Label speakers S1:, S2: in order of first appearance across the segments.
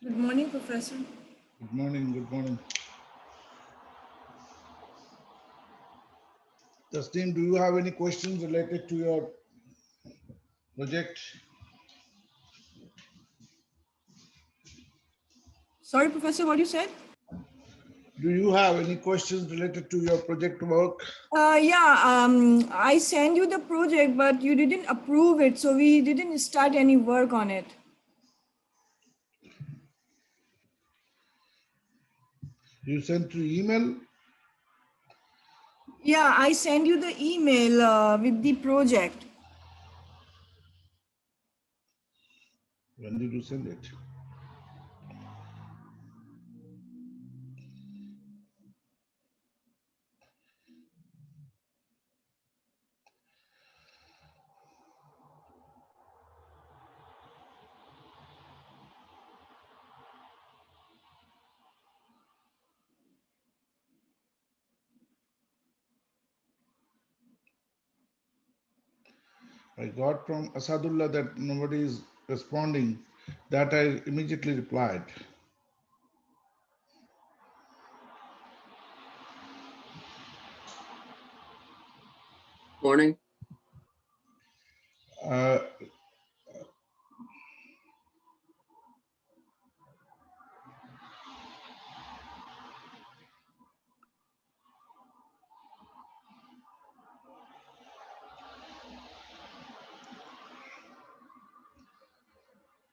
S1: Good morning, Professor.
S2: Good morning. Good morning. Tasneem, do you have any questions related to your project?
S1: Sorry, Professor, what you said?
S2: Do you have any questions related to your project work?
S1: I sent you the project, but you didn't approve it, so we didn't start any work on it.
S2: You sent through email?
S1: Yeah, I sent you the email with the project.
S2: When did you send it? I got from Asadullah that nobody is responding. That I immediately replied.
S3: Morning.
S2: Uh,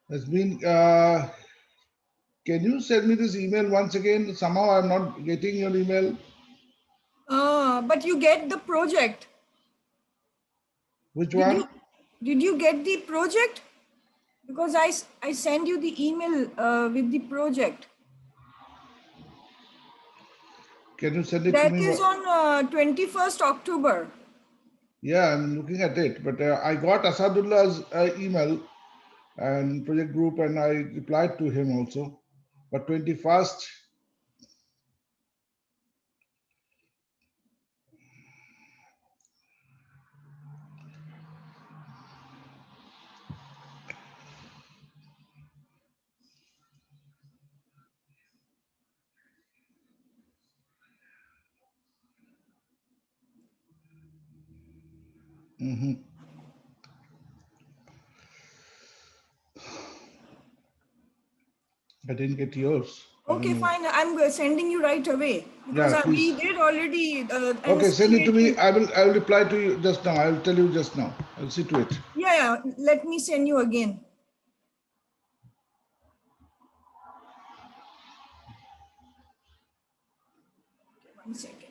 S2: has been. Can you send me this email once again? Somehow I'm not getting your email.
S1: But you get the project.
S2: Which
S1: Did
S2: one?
S1: you did you get the project? Because I sent you the email with the project.
S2: Can you send it to
S1: That
S2: me?
S1: is on 21st October.
S2: Yeah, I'm looking at it, but I got Asadullah's email and project group, and I replied to him also. But 21st, mhm, I didn't get yours. I don't
S1: Okay,
S2: know.
S1: fine. I'm sending you right away because
S2: Yeah,
S1: we
S2: please.
S1: did already. I'm
S2: Okay,
S1: still
S2: send it to me.
S1: waiting.
S2: I will reply to you just now. I will tell you just now. I'll see to it.
S1: Yeah, let me send you again. Okay, 1 second.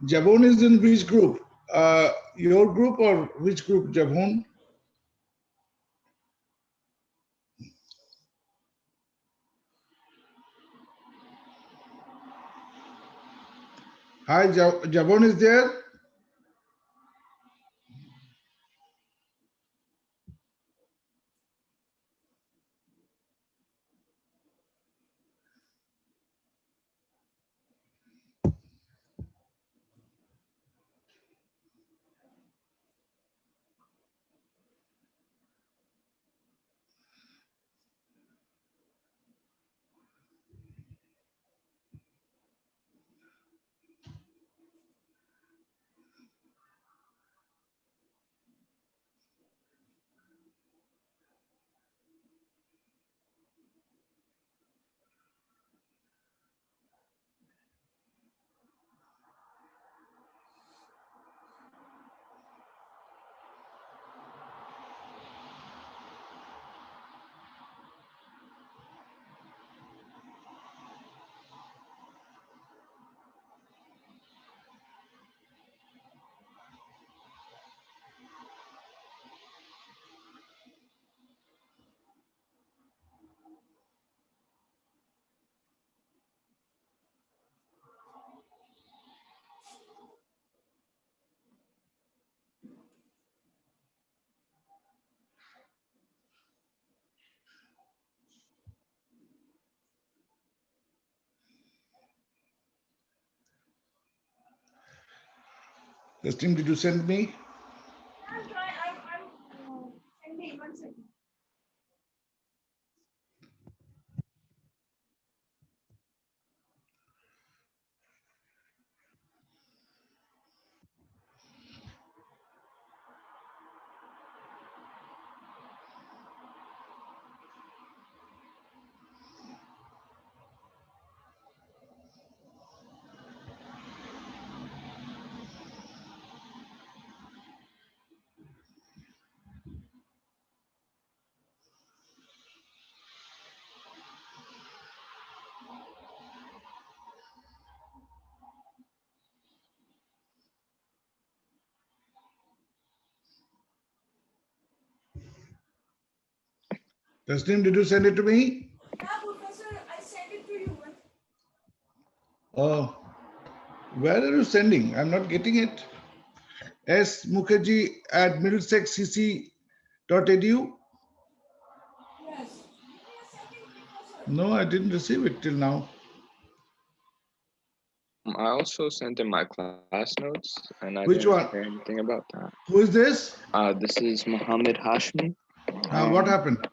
S2: Jabon is in which group? Your group or which group, Jabon? Hi, Jabon is there? Testing, did you send me?
S1: I'm trying. I'm sending. One second.
S2: Testing, did you send it to me?
S1: Yeah, Professor, I sent it to you.
S2: Oh, where are you sending? I'm not getting it. S. Mukherjee at middlesexcc.edu.
S1: Yes. Give me a second, Professor.
S2: No, I didn't receive it till now.
S3: I also sent in my class notes, and I
S2: Which
S3: didn't
S2: one?
S3: hear anything about that.
S2: Who is this?
S3: This is Mohammed Hashmi.
S2: What happened?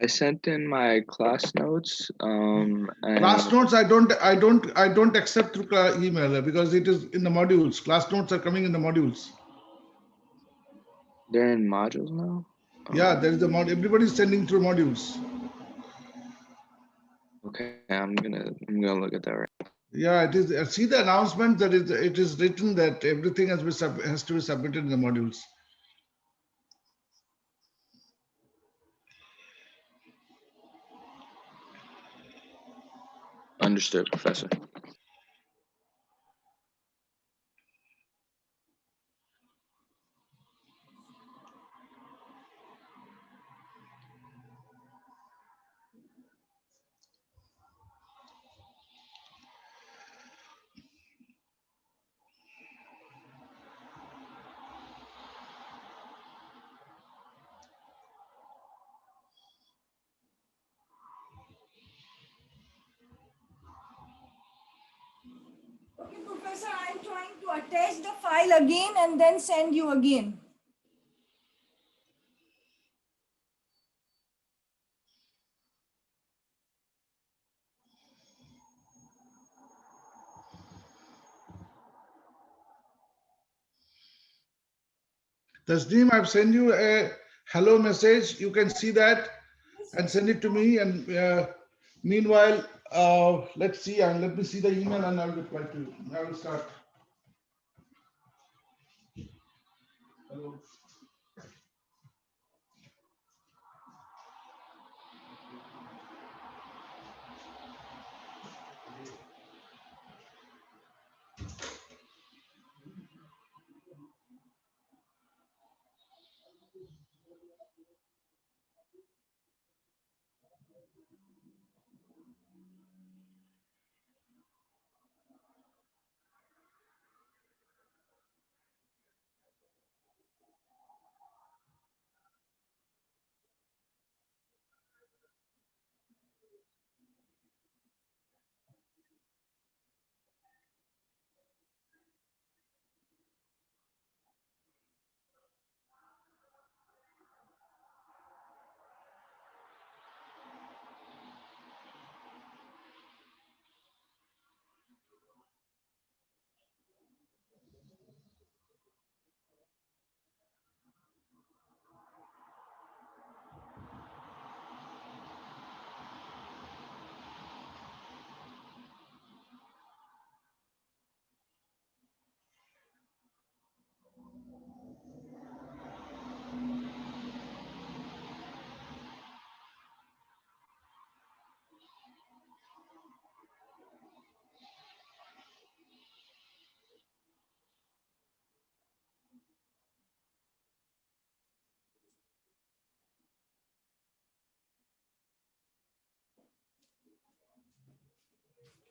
S3: I sent in my class notes,
S2: Class
S3: and
S2: notes, I don't accept through email because it is in the modules. Class notes are coming in the modules.
S3: they're in modules now.
S2: Yeah, there is the mod. Everybody's sending through modules.
S3: Okay, I'm gonna look at that right.
S2: Yeah, it is. See the announcement that it is written that everything has to be submitted in the modules.
S3: Understood, Professor.
S1: Okay, Professor, I'm trying to attach the file again and then send you again.
S2: Tasneem, I've sent you a hello message. You can see that and send it to me. And meanwhile, let's see. And let me see the email and I'll reply to you. I will start. Hello.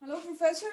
S1: Hello, Professor.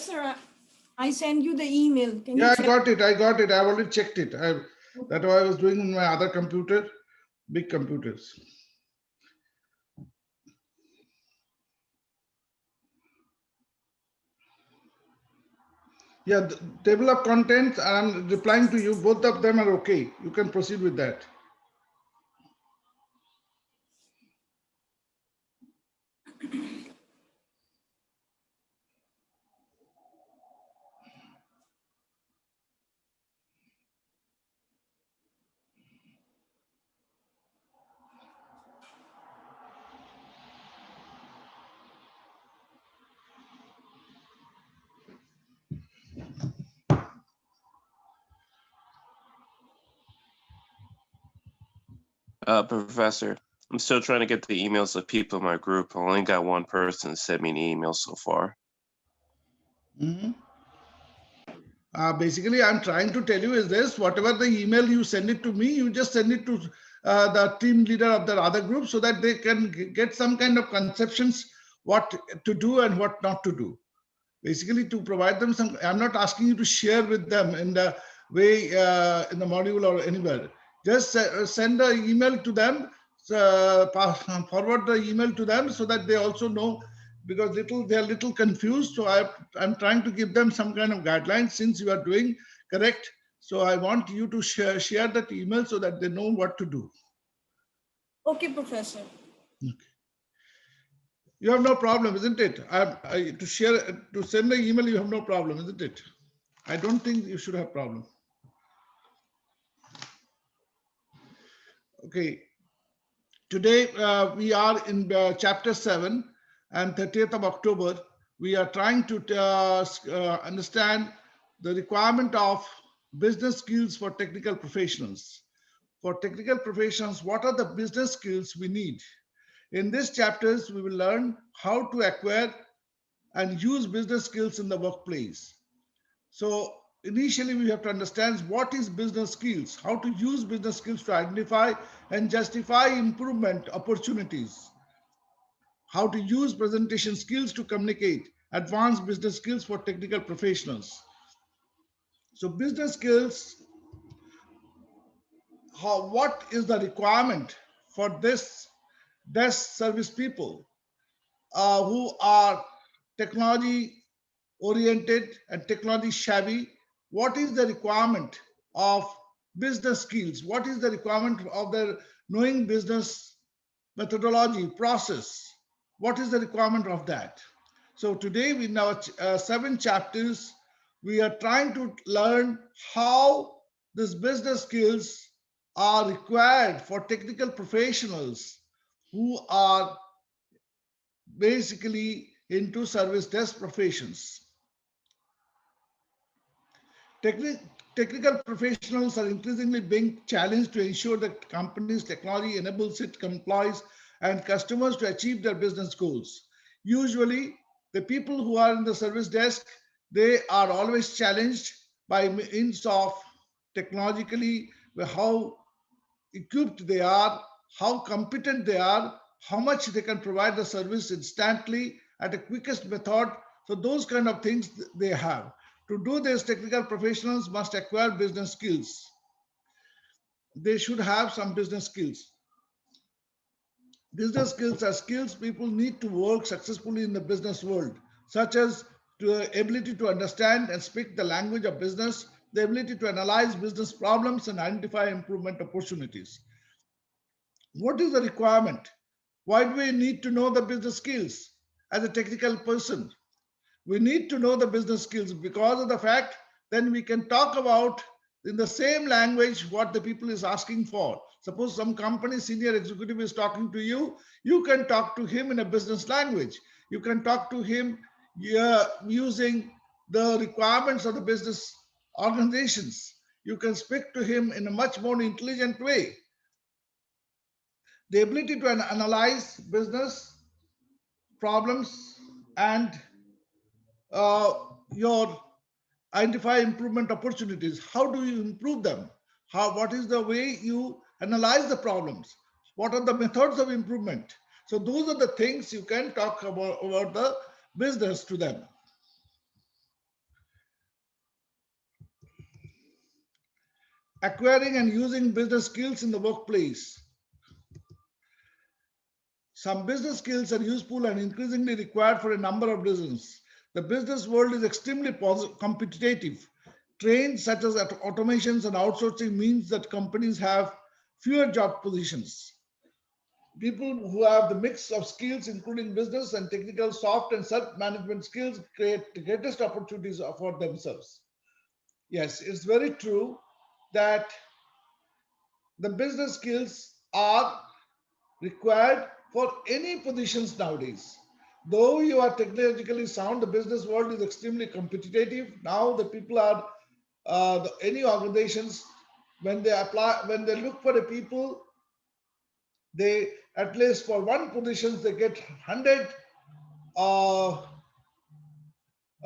S1: Professor, I send you the email. Can
S2: Yeah,
S1: you
S2: I
S1: check?
S2: got it. I got it. I've already checked it. That's what I was doing on my other computer, big computers. Yeah, the table of contents, I'm replying to you. Both of them are okay. You can proceed with that.
S4: Professor, I'm still trying to get the emails of people in my group. I only got one person send me an email so far.
S2: Mhm. Basically, I'm trying to tell you is this: whatever the email you send it to me, you just send it to the team leader of the other group so that they can get some kind of conceptions what to do and what not to do. Basically, to provide them some. I'm not asking you to share with them in the way in the module or anywhere. Just send the email to them, forward the email to them so that they also know, because they're little confused. So I'm trying to give them some kind of guidelines since you are doing correct. So I want you to share that email so that they know what to do.
S1: Okay, Professor.
S2: You have no problem, isn't it? To send the email, you have no problem, isn't it? I don't think you should have problem. Okay. Today we are in chapter 7 and 30th of October. We are trying to understand the requirement of business skills for technical professionals. For technical professionals, what are the business skills we need? In these chapters, we will learn how to acquire and use business skills in the workplace. So initially we have to understand what is business skills, how to use business skills to identify and justify improvement opportunities, how to use presentation skills to communicate, advanced business skills for technical professionals. So business skills, what is the requirement for this desk service people who are technology oriented and technology savvy? What is the requirement of business skills? What is the requirement of their knowing business methodology process? What is the requirement of that? So today in our 7 chapters, we are trying to learn how these business skills are required for technical professionals who are basically into service desk professions. Technical professionals are increasingly being challenged to ensure that companies' technology enables it, complies, and customers to achieve their business goals. Usually, the people who are in the service desk, they are always challenged by means of technologically how equipped they are, how competent they are, how much they can provide the service instantly at a quickest method. So those kind of things they have. To do this, technical professionals must acquire business skills. They should have some business skills. Business skills are skills people need to work successfully in the business world, such as the ability to understand and speak the language of business, the ability to analyze business problems and identify improvement opportunities. What is the requirement? Why do we need to know the business skills as a technical person? We need to know the business skills because of the fact then we can talk about in the same language what the people is asking for. Suppose some company senior executive is talking to you, you can talk to him in a business language. You can talk to him using the requirements of the business organizations. You can speak to him in a much more intelligent way. The ability to analyze business problems and your identify improvement opportunities. How do you improve them? What is the way you analyze the problems? What are the methods of improvement? So those are the things you can talk about the business to them. acquiring and using business skills in the workplace. Some business skills are useful and increasingly required for a number of reasons. The business world is extremely competitive. Trends such as automations and outsourcing means that companies have fewer job positions. People who have the mix of skills, including business and technical, soft and self-management skills, create the greatest opportunities for themselves. Yes, it's very true that the business skills are required for any positions nowadays. Though you are technologically sound, the business world is extremely competitive. Now the people are, any organizations, when they apply, when they look for the people, they, at least for one positions, they get 100 uh,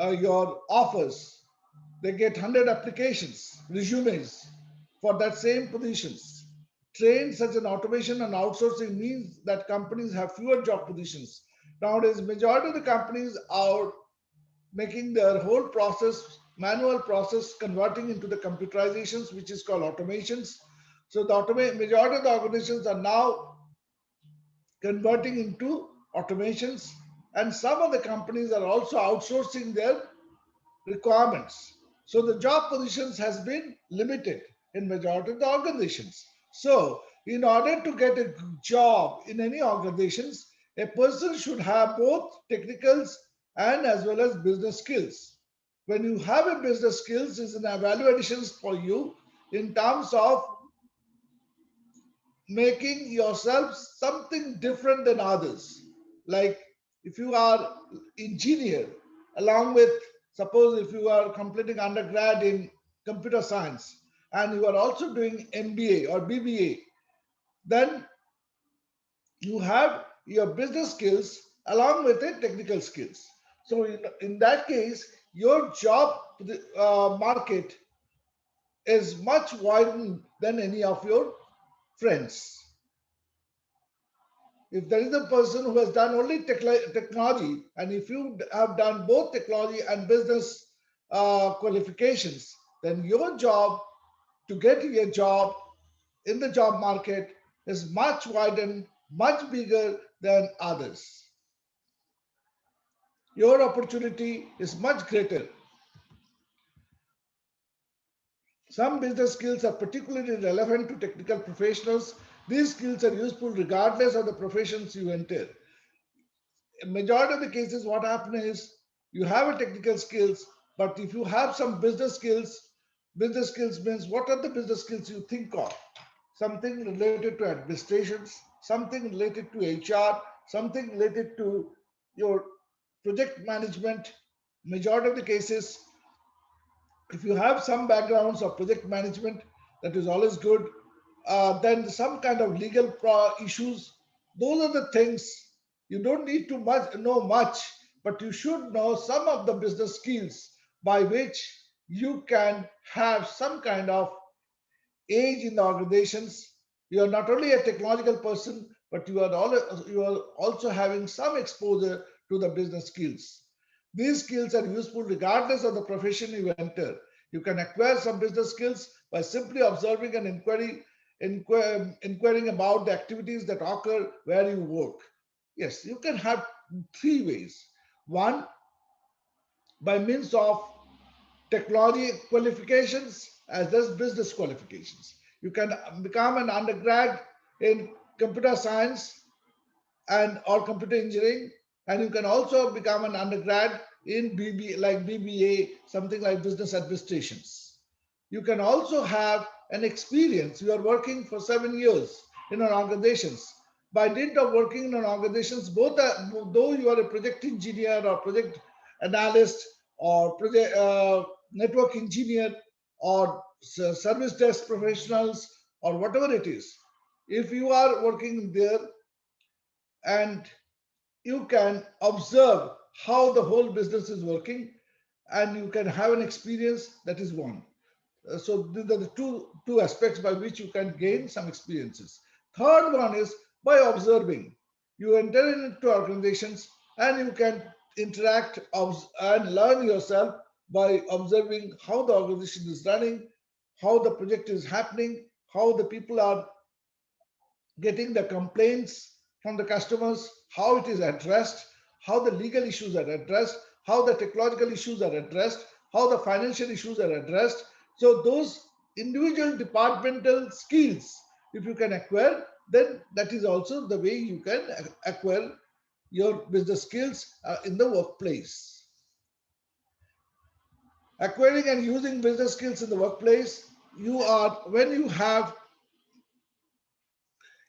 S2: your offers. They get 100 applications, resumes for that same positions. Trends such as automation and outsourcing means that companies have fewer job positions. Nowadays, majority of the companies are making their whole process, manual process, converting into the computerizations, which is called automations. So the majority of the organizations are now converting into automations, and some of the companies are also outsourcing their requirements. So the job positions has been limited in majority of the organizations. So in order to get a job in any organizations, a person should have both technicals and as well as business skills. When you have a business skills, is an value additions for you in terms of making yourself something different than others. Like if you are engineer, along with, suppose if you are completing undergrad in computer science and you are also doing MBA or BBA, then you have your business skills along with the technical skills. So in that case, your job market is much wider than any of your friends. If there is a person who has done only technology, and if you have done both technology and business qualifications, then your job to get a job in the job market is much wider, much bigger than others. Your opportunity is much greater. Some business skills are particularly relevant to technical professionals. These skills are useful regardless of the professions you enter. In majority of the cases, what happens is you have a technical skills, but if you have some business skills means what are the business skills you think of? Something related to administrations, something related to HR, something related to your project management. Majority of the cases, if you have some backgrounds of project management, that is always good. Then some kind of legal issues, those are the things you don't need to know much, but you should know some of the business skills by which you can have some kind of age in the organizations. You are not only a technological person, but you are also having some exposure to the business skills. These skills are useful regardless of the profession you enter. You can acquire some business skills by simply observing and inquiring about the activities that occur where you work. Yes, you can have three ways. One, by means of technology qualifications as well as business qualifications. You can become an undergrad in computer science and or computer engineering, and you can also become an undergrad in BBA, something like business administrations. You can also have an experience. You are working for 7 years in an organizations. By dint of working in an organizations, though you are a project engineer or project analyst or project network engineer or service desk professionals or whatever it is, if you are working there and you can observe how the whole business is working and you can have an experience, that is one. So these are the two aspects by which you can gain some experiences. Third one is by observing. You enter into organizations and you can interact and learn yourself by observing how the organization is running, how the project is happening, how the people are getting the complaints from the customers, how it is addressed, how the legal issues are addressed, how the technological issues are addressed, how the financial issues are addressed. So those individual departmental skills, if you can acquire, then that is also the way you can acquire your business skills in the workplace. Acquiring and using business skills in the workplace, when you have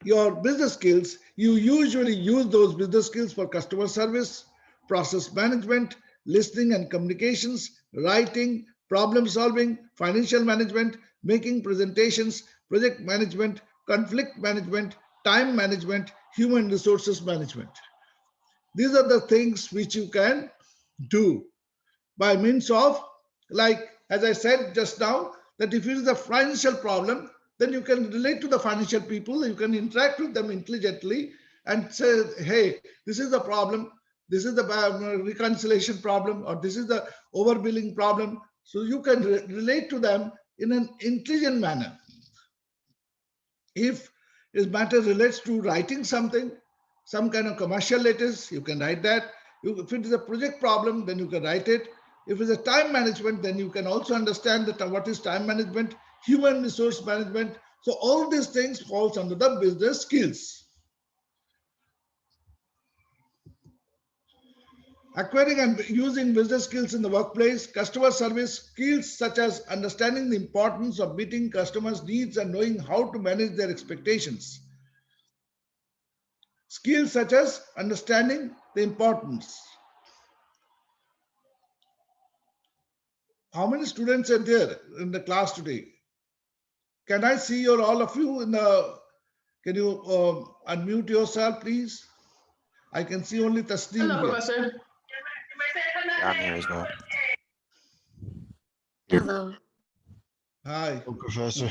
S2: your business skills, you usually use those business skills for customer service, process management, listening and communications, writing, problem solving, financial management, making presentations, project management, conflict management, time management, human resources management. These are the things which you can do by means of, like, as I said just now, that if it is a financial problem, then you can relate to the financial people, you can interact with them intelligently and say, hey, this is the problem, this is the reconciliation problem, or this is the overbilling problem. So you can relate to them in an intelligent manner. If this matter relates to writing something, some kind of commercial letters, you can write that. If it is a project problem, then you can write it. If it's a time management, then you can also understand that what is time management, human resource management. So all these things falls under the business skills. Acquiring and using business skills in the workplace, customer service skills such as understanding the importance of meeting customers' needs and knowing how to manage their expectations. Skills such as understanding the importance. How many students are there in the class today? Can I see all of you in the, can you unmute yourself, please? I can see only Tasneem
S5: Hello,
S2: here.
S5: Professor.
S6: Yeah, I'm here as well.
S5: Hello.
S2: Hi.
S6: Oh, Professor.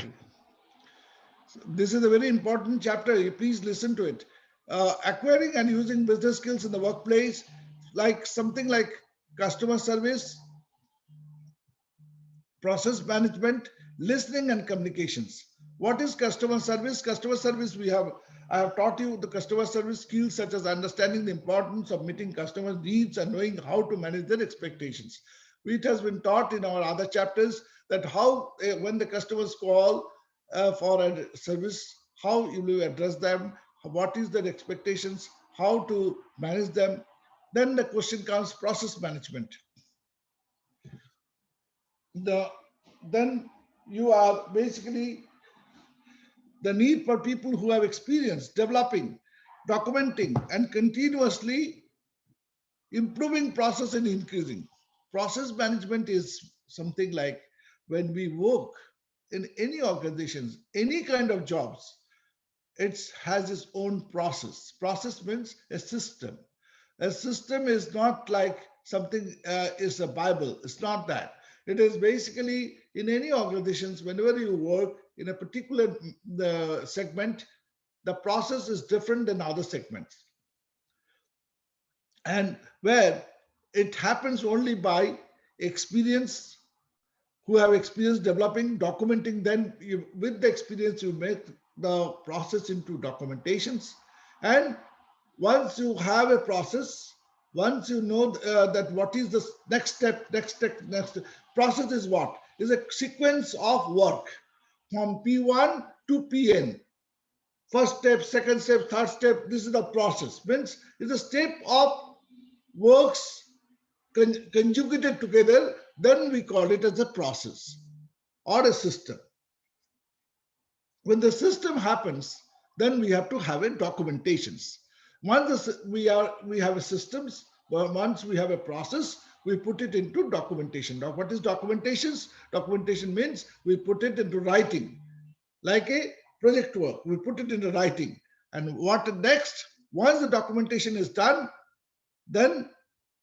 S2: This is a very important chapter. Please listen to it. Acquiring and using business skills in the workplace, like something like customer service, process management, listening and communications. What is customer service? Customer service, I have taught you the customer service skills such as understanding the importance of meeting customers' needs and knowing how to manage their expectations. It has been taught in our other chapters that how, when the customers call for a service, how you will address them, what is their expectations, how to manage them. Then the question comes process management. Then you are basically the need for people who have experience developing, documenting, and continuously improving process and increasing. Process management is something like when we work in any organizations, any kind of jobs, it has its own process. Process means a system. A system is not like something is a Bible. It's not that. It is basically in any organizations, whenever you work in a particular segment, the process is different than other segments. And where it happens only by experience, who have experience developing, documenting, then with the experience, you make the process into documentations. And once you have a process, once you know that what is the next step, process is what? Is a sequence of work from P1 to Pn. First step, second step, third step, this is the process. Means it's a step of works conjugated together, then we call it as a process or a system. When the system happens, then we have to have a documentations. Once we have a systems, once we have a process, we put it into documentation. Now, what is documentations? Documentation means we put it into writing, like a project work. We put it into writing. And what next? Once the documentation is done, then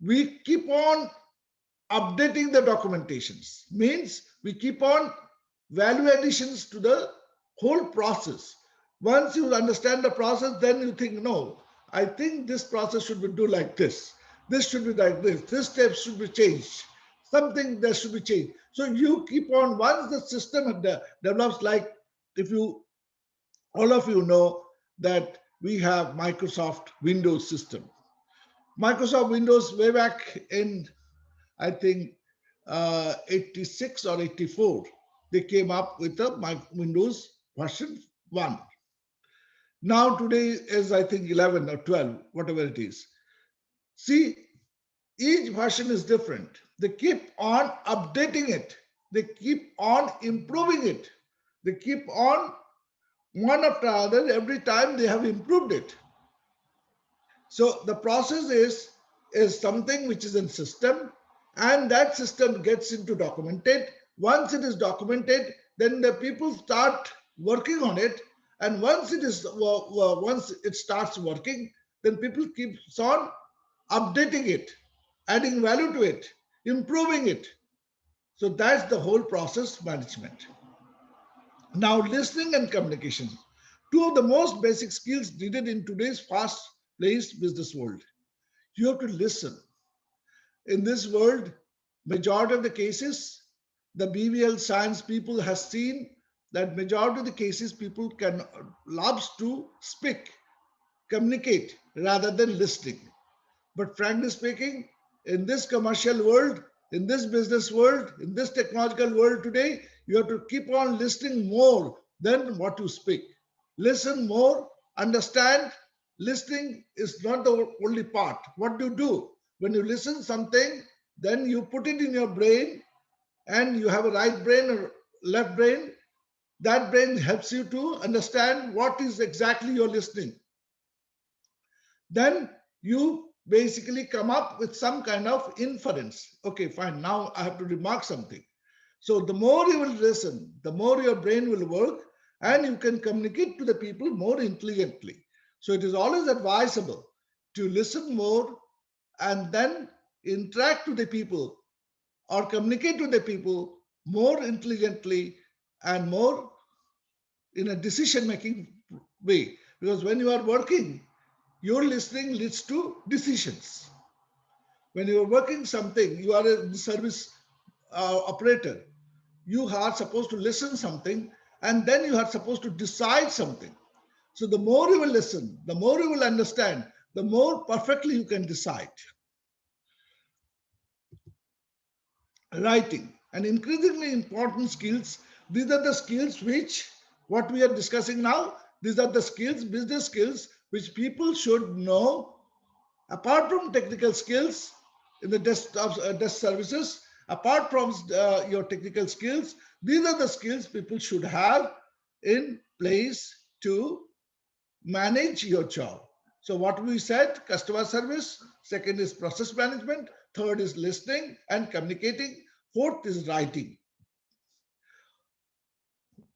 S2: we keep on updating the documentations. Means we keep on value additions to the whole process. Once you understand the process, then you think, no, I think this process should be do like this. This should be like this. This step should be changed. something there should be changed. So you keep on, once the system develops, like if you, all of you know that we have Microsoft Windows system. Microsoft Windows way back in, I think, 86 or 84, they came up with the Windows version 1. Now today is, I think, 11 or 12, whatever it is. See, each version is different. They keep on updating it. They keep on improving it. They keep on one after other. Every time they have improved it. So the process is something which is in system, and that system gets into documented. Once it is documented, then the people start working on it, and once it starts working, then people keeps on updating it, adding value to it, improving it. So that's the whole process management. Now, listening and communication, two of the most basic skills needed in today's fast-paced business world. You have to listen. In this world, majority of the cases, the BVL science people has seen that majority of the cases people can loves to speak, communicate rather than listening. But frankly speaking, in this commercial world, in this business world, in this technological world today, you have to keep on listening more than what you speak. Listen more, understand. Listening is not the only part. What do you do? When you listen something, then you put it in your brain, and you have a right brain or left brain. That brain helps you to understand what is exactly you're listening. Then you basically come up with some kind of inference. Okay, fine. Now I have to remark something. So the more you will listen, the more your brain will work, and you can communicate to the people more intelligently. So it is always advisable to listen more and then interact with the people or communicate with the people more intelligently and more in a decision-making way. Because when you are working, your listening leads to decisions. When you are working something, you are a service operator. You are supposed to listen something, and then you are supposed to decide something. So the more you will listen, the more you will understand, the more perfectly you can decide. Writing, an increasingly important skills. These are the skills which, what we are discussing now, these are the skills, business skills, which people should know. Apart from technical skills in the desk services, apart from your technical skills, these are the skills people should have in place to manage your job. So what we said, customer service, second is process management, third is listening and communicating, fourth is writing.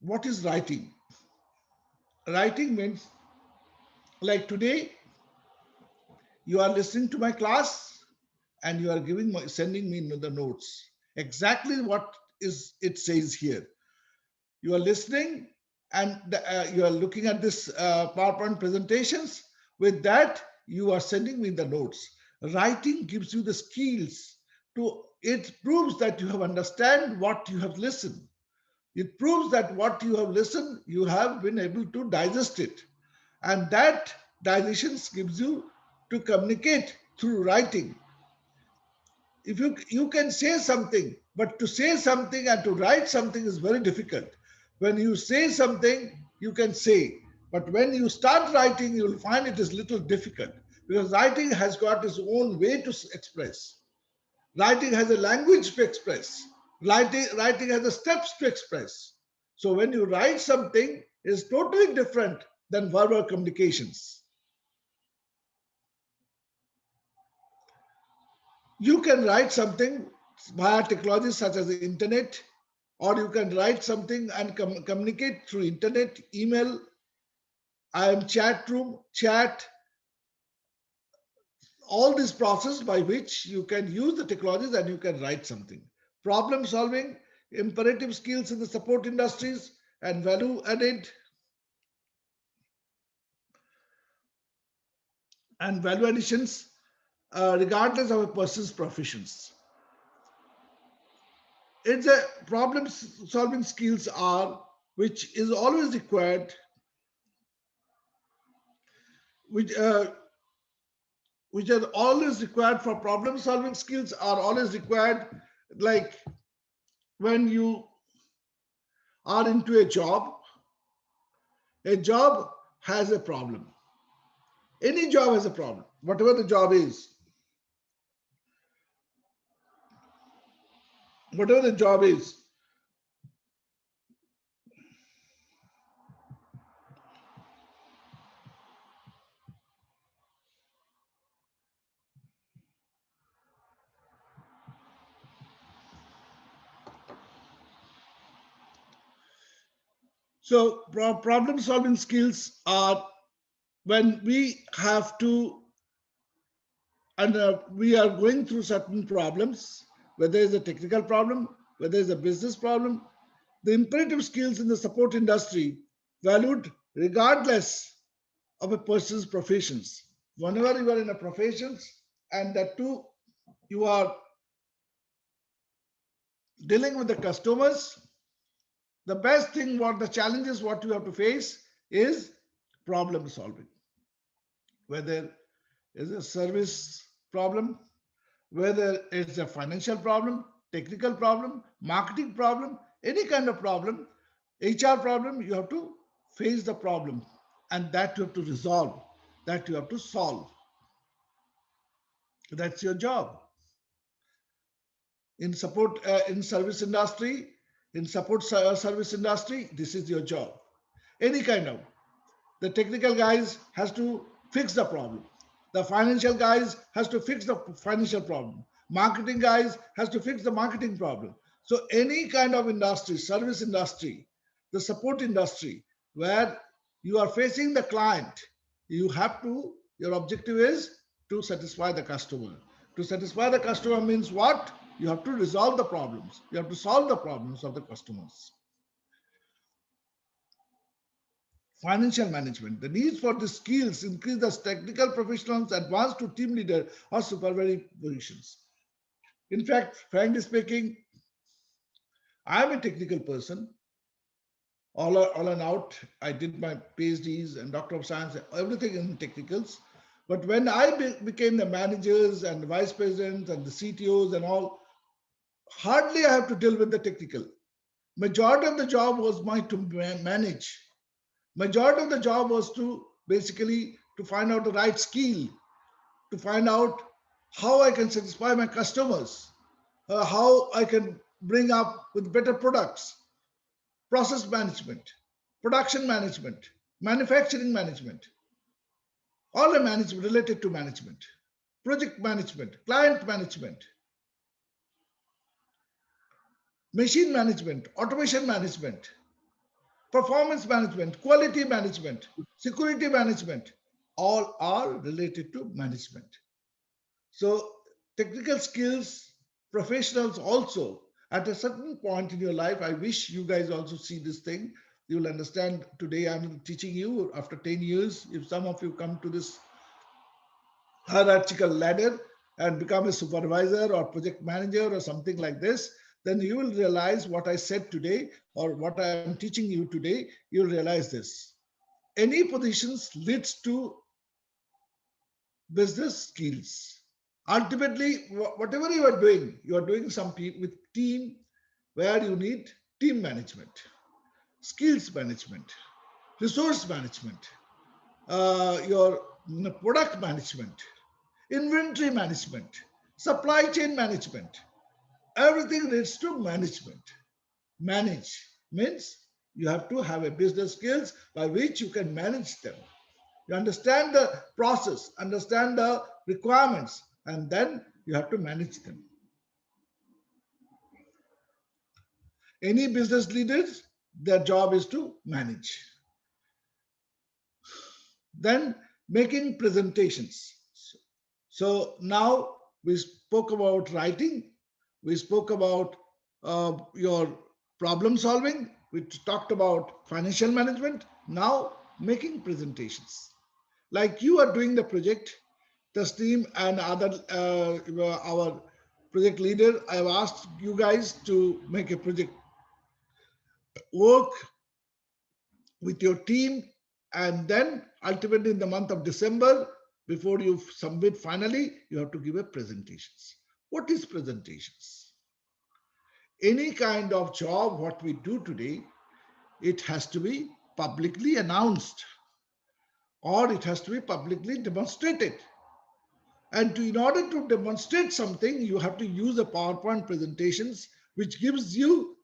S2: What is writing? Writing means, like today, you are listening to my class and you are sending me the notes. Exactly what is it says here. You are listening and you are looking at this PowerPoint presentations. With that, you are sending me the notes. Writing gives you the skills to, it proves that you have understand what you have listened. It proves that what you have listened, you have been able to digest it. And that digestion gives you to communicate through writing. If you can say something, but to say something and to write something is very difficult. When you say something, you can say, but when you start writing, you will find it is little difficult, because writing has got its own way to express. Writing has a language to express. Writing has the steps to express. So when you write something, it is totally different than verbal communications. You can write something via technologies such as the internet, or you can write something and communicate through internet, email, chat room, chat, all this process by which you can use the technologies and you can write something. Problem solving, imperative skills in the support industries, and value added and value additions, regardless of a person's professions. it's a problem solving skills are, which is always required, which are always required for problem solving skills are always required, like when you are into a job has a problem. Any job has a problem, whatever the job is. Whatever the job is. So problem solving skills are when we have to, and we are going through certain problems, whether it's a technical problem, whether it's a business problem, the imperative skills in the support industry valued regardless of a person's professions. Whenever you are in a professions, and that too, you are dealing with the customers, the best thing, what the challenges, what you have to face is problem solving. Whether it's a service problem, whether it's a financial problem, technical problem, marketing problem, any kind of problem, HR problem, you have to face the problem, and that you have to resolve, that you have to solve. That's your job. In support, in service industry, in support service industry, this is your job. Any kind of, the technical guys has to fix the problem. The financial guys has to fix the financial problem. Marketing guys has to fix the marketing problem. So any kind of industry, service industry, the support industry, where you are facing the client, you have to, your objective is to satisfy the customer. To satisfy the customer means what? You have to resolve the problems. You have to solve the problems of the customers. Financial management. The needs for the skills increase as technical professionals advance to team leader or supervisory positions. In fact, frankly speaking, I'm a technical person. All and out. I did my PhDs and Doctor of Science, everything in technicals. But when I became the managers and the vice presidents and the CTOs and all, hardly I have to deal with the technical. Majority of the job was mine to manage. Majority of the job was to basically to find out the right skill, to find out how I can satisfy my customers, how I can bring up with better products, process management, production management, manufacturing management, all the management related to management, project management, client management, machine management, automation management, performance management, quality management, security management, all are related to management. So technical skills, professionals also, at a certain point in your life, I wish you guys also see this thing. You will understand today I'm teaching you after 10 years. If some of you come to this hierarchical ladder and become a supervisor or project manager or something like this, then you will realize what I said today or what I am teaching you today, you'll realize this. Any positions leads to business skills. Ultimately, whatever you are doing something with team where you need team management, skills management, resource management, your product management, inventory management, supply chain management. Everything leads to management. Manage means you have to have a business skills by which you can manage them. You understand the process, understand the requirements, and then you have to manage them. Any business leaders, their job is to manage. Then making presentations. So now we spoke about writing, we spoke about your problem solving, we talked about financial management, now making presentations. Like you are doing the project, Tasneem and other our project leader, I have asked you guys to make a project work with your team, and then ultimately in the month of December, before you submit finally, you have to give a presentations. What is presentations? Any kind of job, what we do today, it has to be publicly announced or it has to be publicly demonstrated. And in order to demonstrate something, you have to use a PowerPoint presentations, which gives you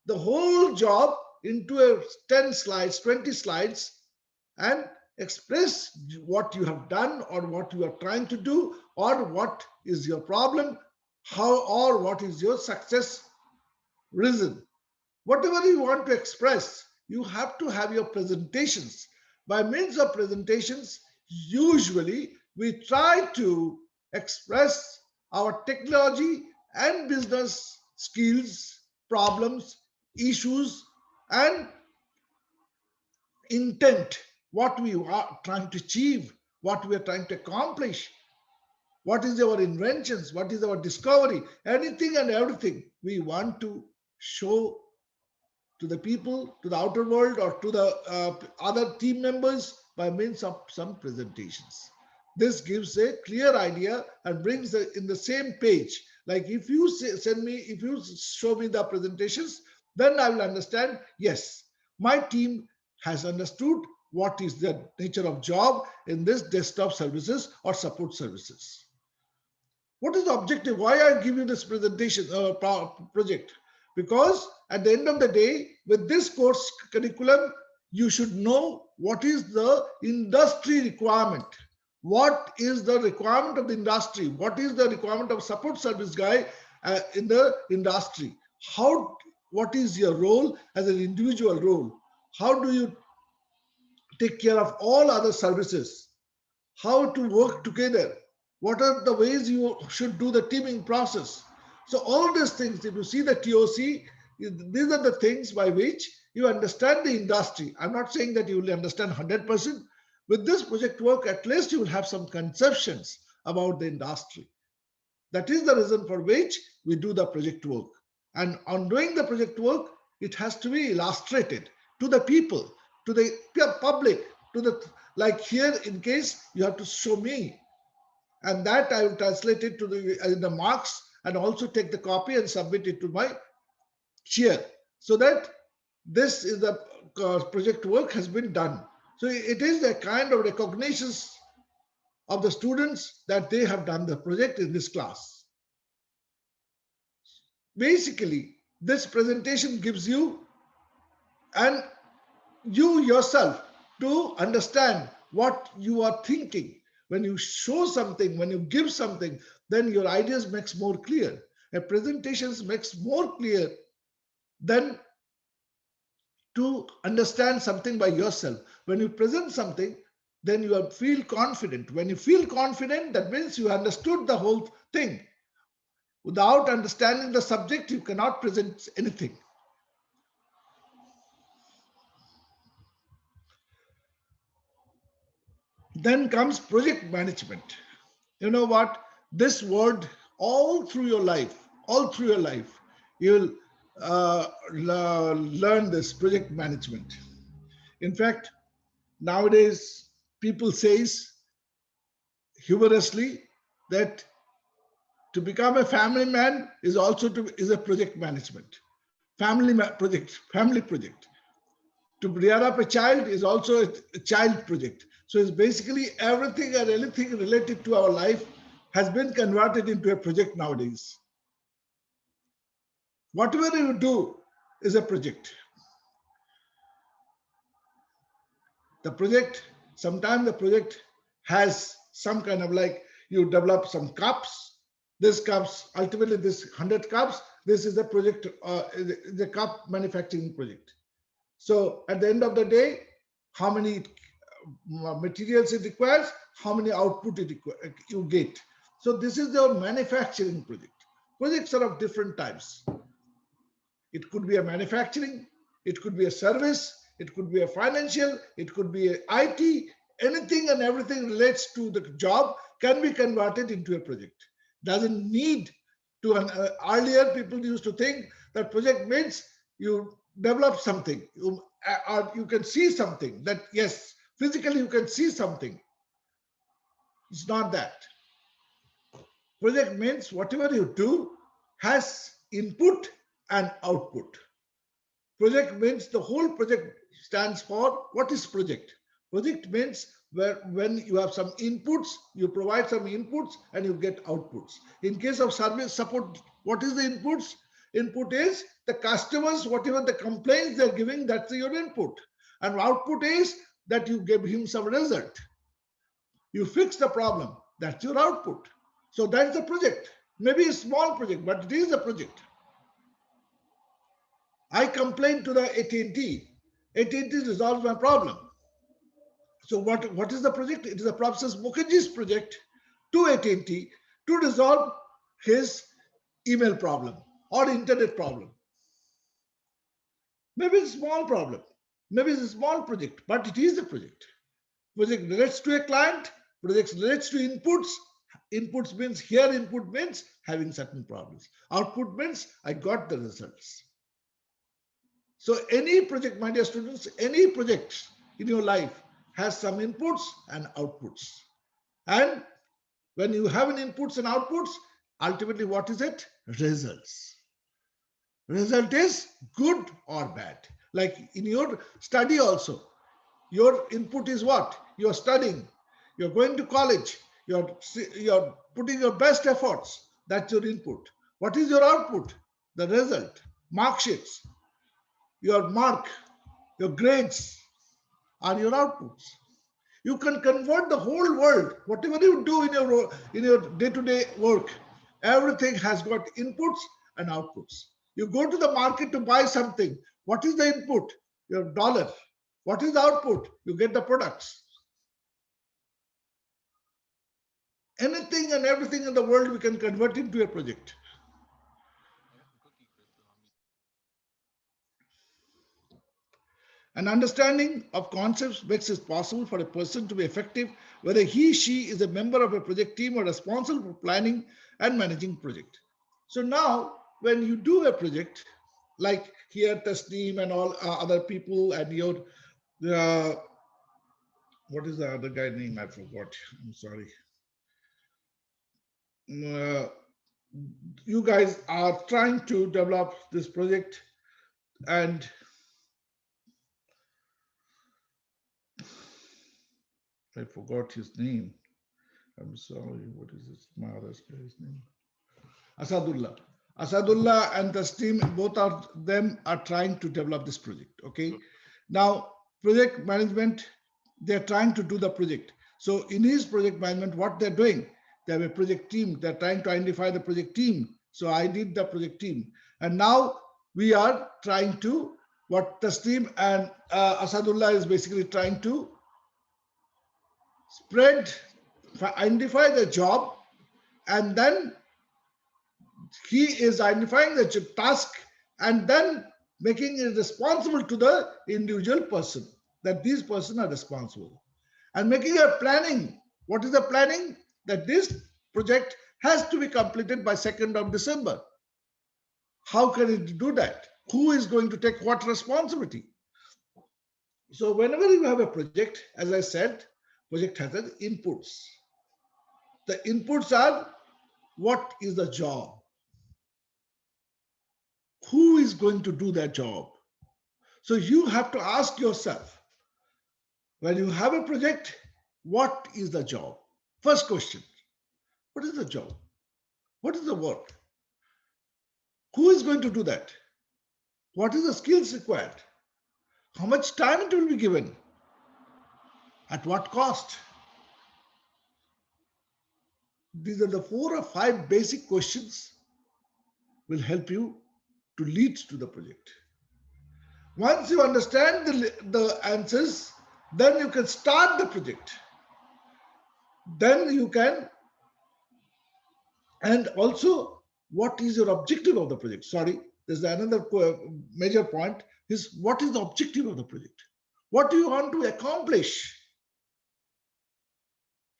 S2: the whole job into a 10 slides, 20 slides, and express what you have done or what you are trying to do or what is your problem, how or what is your success reason. Whatever you want to express, you have to have your presentations. By means of presentations, usually we try to express our technology and business skills, problems, issues, and intent, what we are trying to achieve, what we are trying to accomplish, what is our inventions, what is our discovery, anything and everything we want to show to the people, to the outer world, or to the other team members by means of some presentations. This gives a clear idea and brings in the same page. Like if you send me, if you show me the presentations, then I will understand, yes, my team has understood what is the nature of job in this desktop services or support services. What is the objective? Why I give you this presentation project? Because at the end of the day, with this course curriculum, you should know what is the industry requirement. What is the requirement of the industry? What is the requirement of support service guy in the industry? What is your role as an individual role? How do you take care of all other services? How to work together? What are the ways you should do the teaming process? So all these things, if you see the TOC, these are the things by which you understand the industry. I'm not saying that you will understand 100%. With this project work, at least you will have some conceptions about the industry. That is the reason for which we do the project work. And on doing the project work, it has to be illustrated to the people, to the public, to the, like here, in case you have to show me, and that I will translate it to the marks and also take the copy and submit it to my chair, so that this is the project work has been done. So it is a kind of recognition of the students that they have done the project in this class. Basically, this presentation gives you and you yourself to understand what you are thinking. When you show something, when you give something, then your ideas makes more clear. A presentation makes more clear than to understand something by yourself. When you present something, then you feel confident. When you feel confident, that means you understood the whole thing. Without understanding the subject, you cannot present anything. Then comes project management. You know what? This word, all through your life, you will learn this project management. In fact, nowadays, people says humorously that to become a family man is also is a project management. Family project. To rear up a child is also a child project. So it's basically everything and anything related to our life has been converted into a project nowadays. Whatever you do is a project. The project, sometimes the project has some kind of like you develop some cups. This cups, ultimately this 100 cups, this is the project, the cup manufacturing project. So at the end of the day, how many materials it requires, how many output you get. So this is the manufacturing project. Projects are of different types. It could be a manufacturing, it could be a service, it could be a financial, it could be a IT, anything and everything relates to the job can be converted into a project. Doesn't need to an earlier people used to think that project means you develop something, or you can see something, that yes, physically you can see something. It's not that. Project means whatever you do has input and output. Project means the whole project stands for, what is project? Project means where when you have some inputs, you provide some inputs and you get outputs. In case of service support, what is the inputs? Input is the customers, whatever the complaints they're giving, that's your input. And output is that you give him some result. You fix the problem, that's your output. So that's the project. Maybe a small project, but it is a project. I complained to the AT&T. AT&T resolves my problem. So what is the project? It is a Professor Mukherjee's project to AT&T to resolve his email problem or internet problem. Maybe it's a small problem. Maybe it's a small project, but it is a project. Project relates to a client. Project relates to inputs. Inputs means here input means having certain problems. Output means I got the results. So any project, my dear students, any project in your life has some inputs and outputs. And when you have an inputs and outputs, ultimately what is it? Results. Result is good or bad. Like in your study also, your input is what? You're studying, you're going to college, you're putting your best efforts. That's your input. What is your output? The result, mark sheets, your mark, your grades are your outputs. You can convert the whole world, whatever you do in your day-to-day work, everything has got inputs and outputs. You go to the market to buy something. What is the input? Your dollar. What is the output? You get the products. Anything and everything in the world we can convert into a project. An understanding of concepts makes it possible for a person to be effective, whether he/she is a member of a project team or responsible for planning and managing project. So now, when you do a project, like here, Tasneem and all other people, and your, what is the other guy name? I forgot. I'm sorry. You guys are trying to develop this project, and I forgot his name. I'm sorry. What is this? My other guy's name? Asadullah. Asadullah and Tasneem, both of them are trying to develop this project. Okay. Now, project management, they're trying to do the project. So in his project management, what they're doing, they have a project team. They're trying to identify the project team. So I did the project team. And now we are trying to, what Tasneem and Asadullah is basically trying to identify the job, and then he is identifying the task and then making it responsible to the individual person, that these persons are responsible, and making a planning. What is the planning? That this project has to be completed by 2nd of December. How can it do that? Who is going to take what responsibility? So whenever you have a project, as I said, project has inputs. The inputs are, what is the job? Who is going to do that job? So you have to ask yourself, when you have a project, what is the job? First question, what is the job? What is the work? Who is going to do that? What is the skills required? How much time it will be given? At what cost? These are the 4 or 5 basic questions will help you to lead to the project. Once you understand the answers, then you can start the project. Then you can, and also, what is your objective of the project? Sorry, there's another major point is, what is the objective of the project? What do you want to accomplish?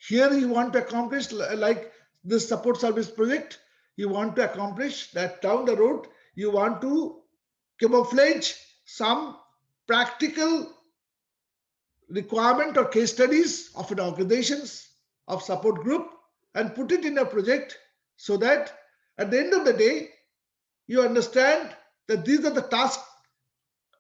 S2: Here you want to accomplish, like this support service project, you want to accomplish, that down the road, you want to camouflage some practical requirement or case studies of an organizations of support group and put it in a project so that at the end of the day, you understand that these are the tasks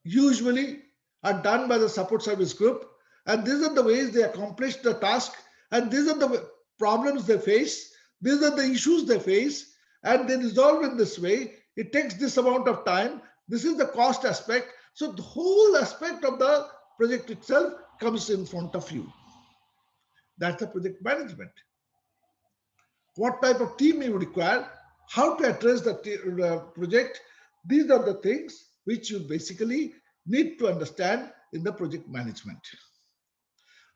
S2: usually are done by the support service group, and these are the ways they accomplish the task, and these are the problems they face, these are the issues they face, and they resolve in this way. It takes this amount of time. This is the cost aspect. So the whole aspect of the project itself comes in front of you. That's the project management. What type of team you require, how to address the project. These are the things which you basically need to understand in the project management.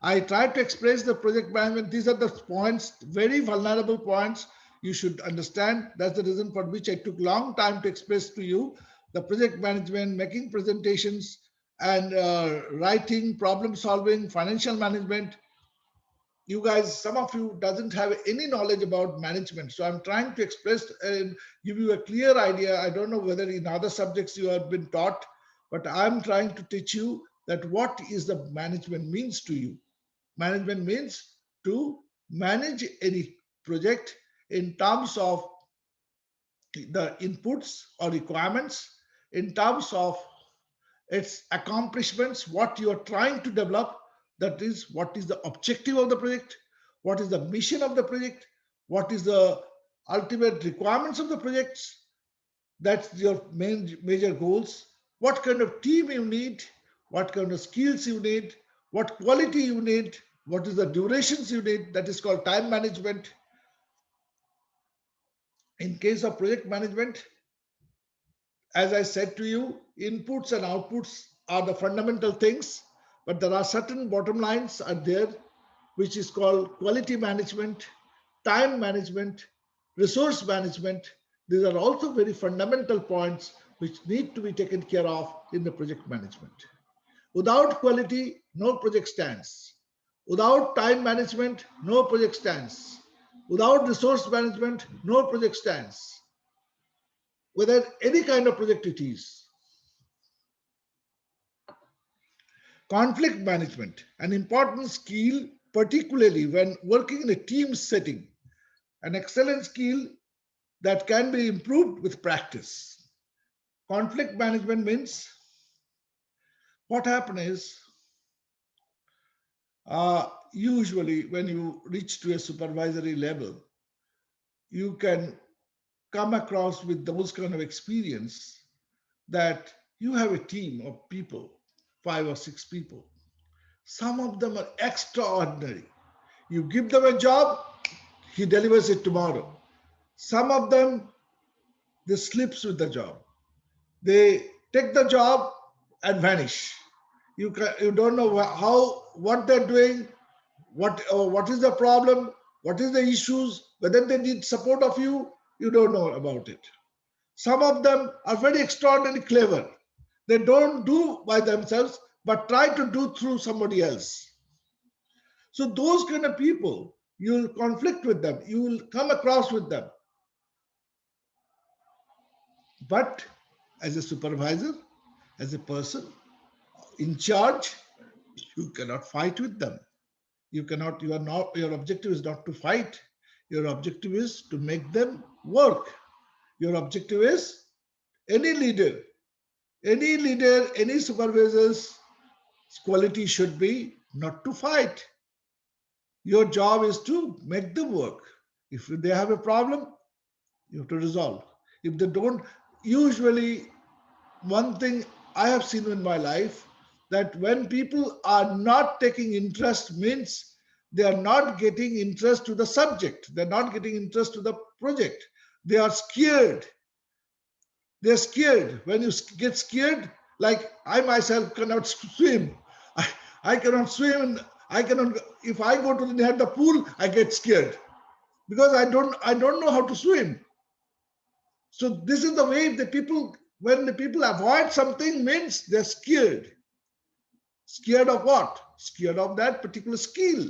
S2: I tried to express the project management. These are the points, very vulnerable points you should understand. That's the reason for which I took long time to express to you the project management, making presentations, and writing, problem solving, financial management. You guys, some of you doesn't have any knowledge about management. So I'm trying to express and give you a clear idea. I don't know whether in other subjects you have been taught, but I'm trying to teach you that what is the management means to you. Management means to manage any project in terms of the inputs or requirements, in terms of its accomplishments, what you are trying to develop. That is, what is the objective of the project, what is the mission of the project, what is the ultimate requirements of the projects. That's your major goals. What kind of team you need, what kind of skills you need, what quality you need, what is the durations you need. That is called time management. In case of project management, as I said to you, inputs and outputs are the fundamental things, but there are certain bottom lines are there, which is called quality management, time management, resource management. These are also very fundamental points which need to be taken care of in the project management. Without quality, no project stands. Without time management, no project stands. Without resource management, no project stands. Whether any kind of project it is. Conflict management, an important skill, particularly when working in a team setting, an excellent skill that can be improved with practice. Conflict management means what happens is usually when you reach to a supervisory level, you can come across with those kind of experience that you have a team of people, 5 or 6 people. Some of them are extraordinary. You give them a job, he delivers it tomorrow. Some of them, they slips with the job. They take the job and vanish. You don't know what they're doing, what is the problem, what is the issues, whether they need support of you, you don't know about it. Some of them are very extraordinarily clever. They don't do by themselves, but try to do through somebody else. So those kind of people, you'll conflict with them, you will come across with them. But as a supervisor, as a person in charge, you cannot fight with them. You are not, your objective is not to fight. Your objective is to make them work. Your objective is any leader, any supervisor's quality should be not to fight. Your job is to make them work. If they have a problem, you have to resolve. If they don't, usually one thing I have seen in my life, that when people are not taking interest means they are not getting interest to the subject. They're not getting interest to the project. They are scared. They're scared. When you get scared, like I myself cannot swim. I cannot swim. If I go to near the pool, I get scared because I don't know how to swim. So this is the way the people, when the people avoid something means they're scared. Scared of what? Scared of that particular skill.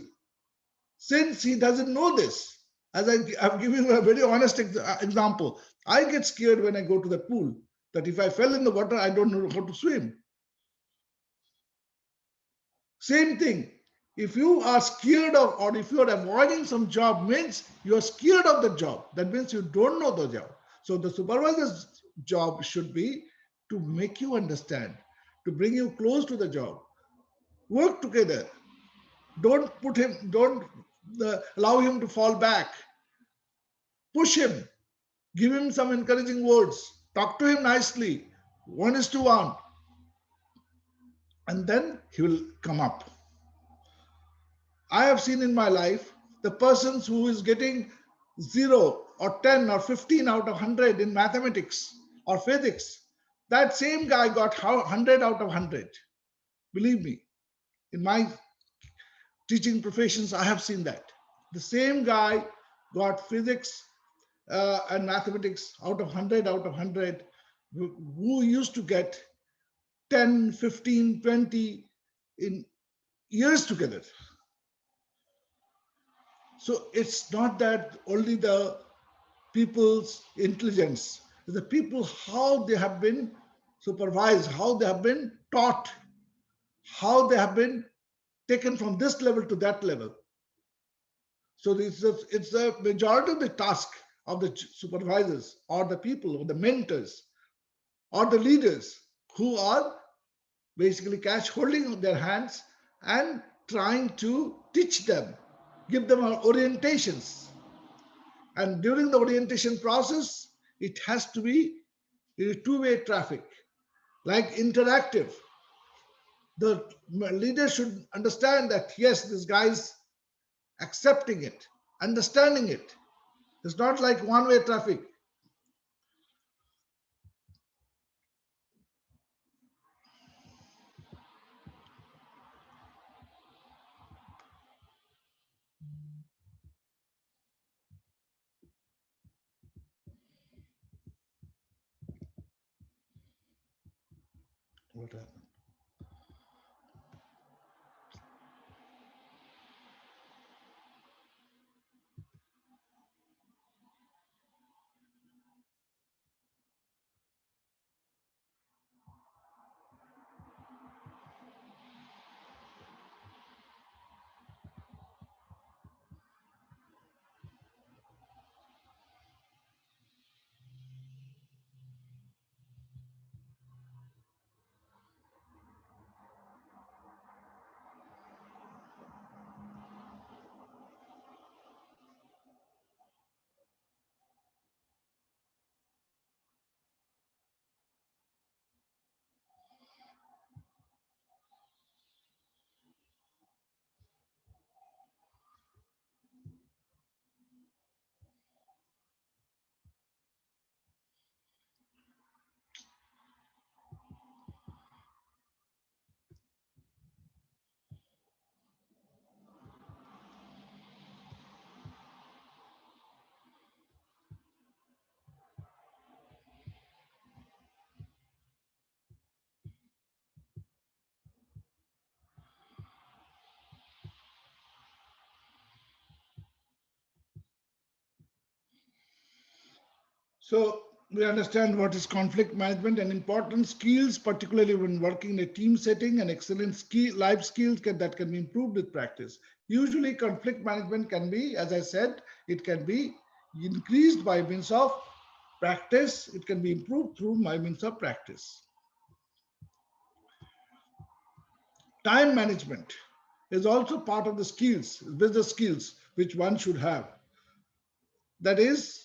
S2: Since he doesn't know this, I'm giving you a very honest example. I get scared when I go to the pool that if I fell in the water, I don't know how to swim. Same thing. If you are scared of, or if you are avoiding some job, means you are scared of the job. That means you don't know the job. So the supervisor's job should be to make you understand, to bring you close to the job. Work together. Don't allow him to fall back. Push him. Give him some encouraging words. Talk to him nicely. 1:1. And then he will come up. I have seen in my life the persons who is getting 0 or 10 or 15 out of 100 in mathematics or physics. That same guy got 100 out of 100. Believe me, in my teaching professions, I have seen that. The same guy got physics and mathematics out of 100 out of 100, who used to get 10, 15, 20 in years together. So it's not that only the people's intelligence, the people, how they have been supervised, how they have been taught, how they have been taken from this level to that level. So it's the majority of the task of the supervisors or the people or the mentors or the leaders who are basically cash holding their hands and trying to teach them, give them orientations. And during the orientation process, it has to be a two-way traffic, like interactive. The leader should understand that, yes, this guy is accepting it, understanding it. It's not like one-way traffic. What happened? So we understand what is conflict management and important skills, particularly when working in a team setting, and excellent life skills that can be improved with practice. Usually conflict management can be, as I said, it can be increased by means of practice. It can be improved through by means of practice. Time management is also part of the skills, business skills, which one should have. That is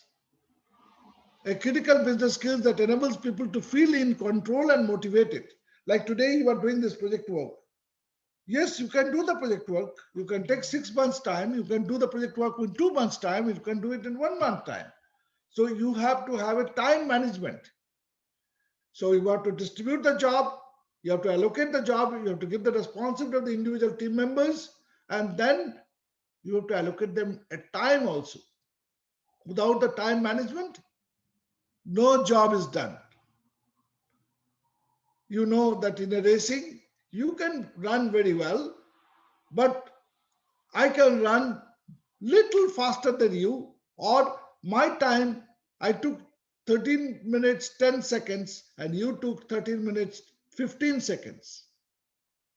S2: a critical business skill that enables people to feel in control and motivated. Like today, you are doing this project work. Yes, you can do the project work. You can take 6 months time. You can do the project work in 2 months time. You can do it in 1 month time. So you have to have a time management. So you have to distribute the job. You have to allocate the job. You have to give the responsibility of the individual team members. And then you have to allocate them a time also. Without the time management, no job is done. You know that in a racing, you can run very well, but I can run little faster than you, Or my time, I took 13 minutes, 10 seconds, and you took 13 minutes, 15 seconds.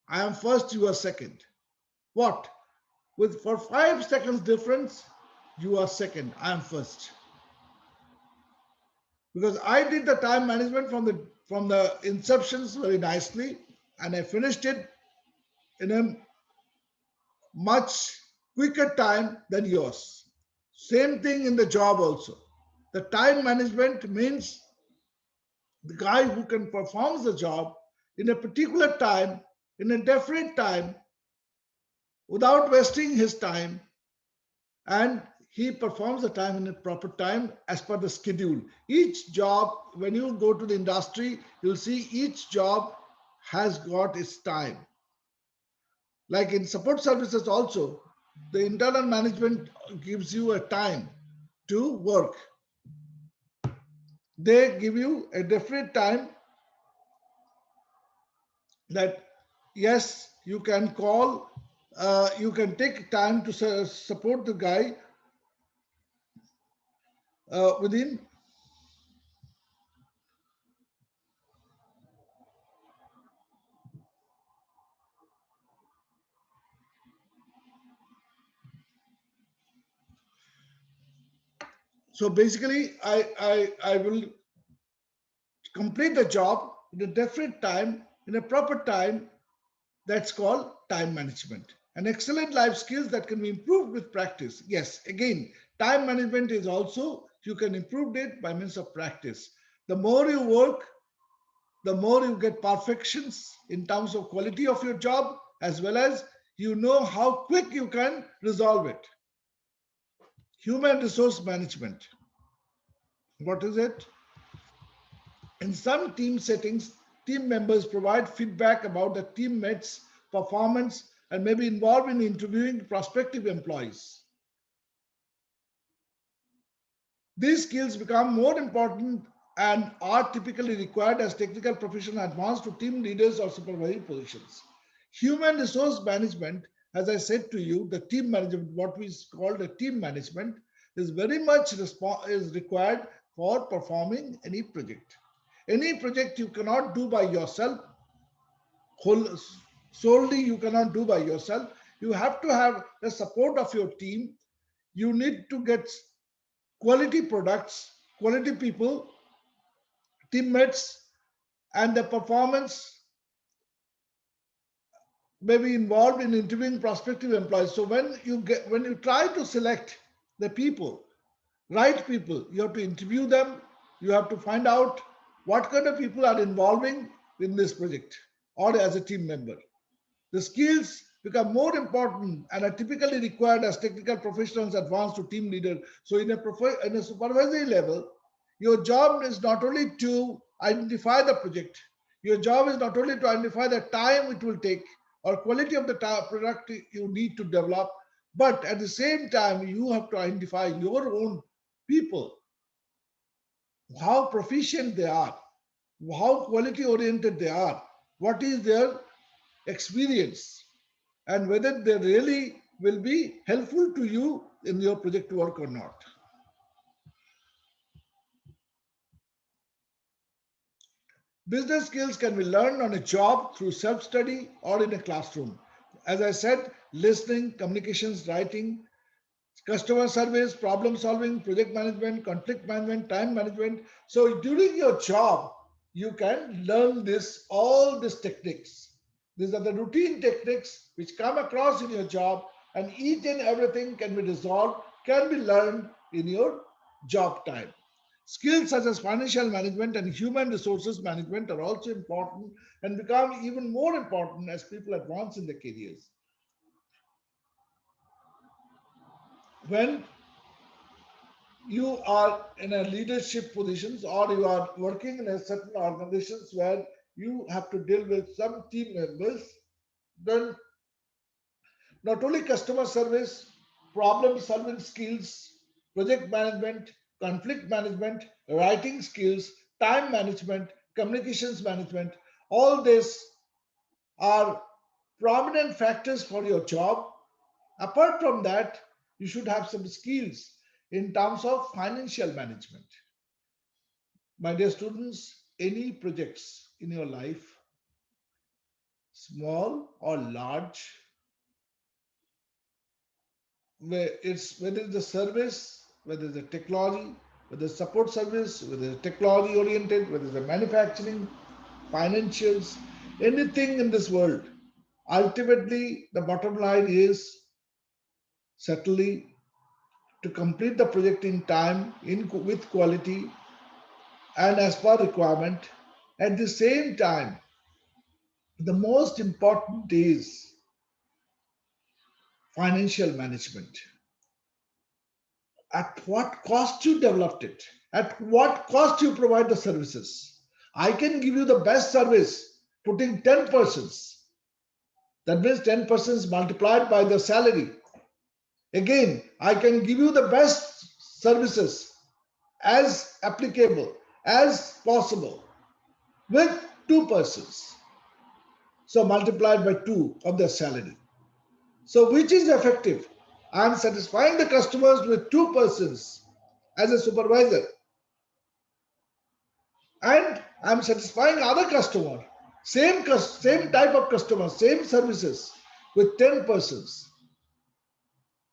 S2: I am first, you are second. What? With for 5 seconds difference, you are second, I am first. Because I did the time management from the inceptions very nicely, and I finished it in a much quicker time than yours. Same thing in the job also. The time management means the guy who can perform the job in a particular time, in a definite time, without wasting his time, and he performs the time in a proper time as per the schedule. Each job, when you go to the industry, you'll see each job has got its time. Like in support services also, the internal management gives you a time to work. They give you a definite time that yes, you can call, you can take time to support the guy within. So basically, I will complete the job in a definite time, in a proper time. That's called time management. And excellent life skills that can be improved with practice. Yes, again, time management is also, you can improve it by means of practice. The more you work, the more you get perfections in terms of quality of your job, as well as you know how quick you can resolve it. Human resource management. What is it? In some team settings, team members provide feedback about the teammates' performance and may be involved in interviewing prospective employees. These skills become more important and are typically required as technical professionals advance to team leaders or supervisory positions. Human resource management, as I said to you, the team management, what we call the team management, is very much is required for performing any project. Any project you cannot do by yourself, solely you cannot do by yourself. You have to have the support of your team. You need to get quality products, quality people, teammates, and the performance may be involved in interviewing prospective employees. So when you try to select the people, right people, you have to interview them. You have to find out what kind of people are involving in this project or as a team member. The skills become more important and are typically required as technical professionals advance to team leader. So in a supervisory level, your job is not only to identify the project, your job is not only to identify the time it will take or quality of the product you need to develop, but at the same time, you have to identify your own people, how proficient they are, how quality oriented they are, what is their experience, and whether they really will be helpful to you in your project work or not. Business skills can be learned on a job through self-study or in a classroom. As I said, listening, communications, writing, customer service, problem solving, project management, conflict management, time management. So during your job, you can learn all these techniques. These are the routine techniques which come across in your job, and each and everything can be resolved, can be learned in your job time. Skills such as financial management and human resources management are also important and become even more important as people advance in their careers. When you are in a leadership positions or you are working in a certain organizations where you have to deal with some team members, then not only customer service, problem solving skills, project management, conflict management, writing skills, time management, communications management, all these are prominent factors for your job. Apart from that, you should have some skills. in terms of financial management. My dear students, any projects in your life, small or large, whether it's a service, whether it's a technology, whether it's support service, whether it's technology oriented, whether it's a manufacturing, financials, anything in this world, ultimately the bottom line is certainly to complete the project in time, with quality and as per requirement. At the same time, the most important is financial management. At what cost you developed it? At what cost you provide the services? I can give you the best service putting 10 persons. That means 10 persons multiplied by the salary. Again, I can give you the best services as applicable as possible with 2 persons. So multiplied by 2 of their salary. So which is effective? I am satisfying the customers with 2 persons as a supervisor, and I am satisfying other customer, same type of customer, same services with 10 persons,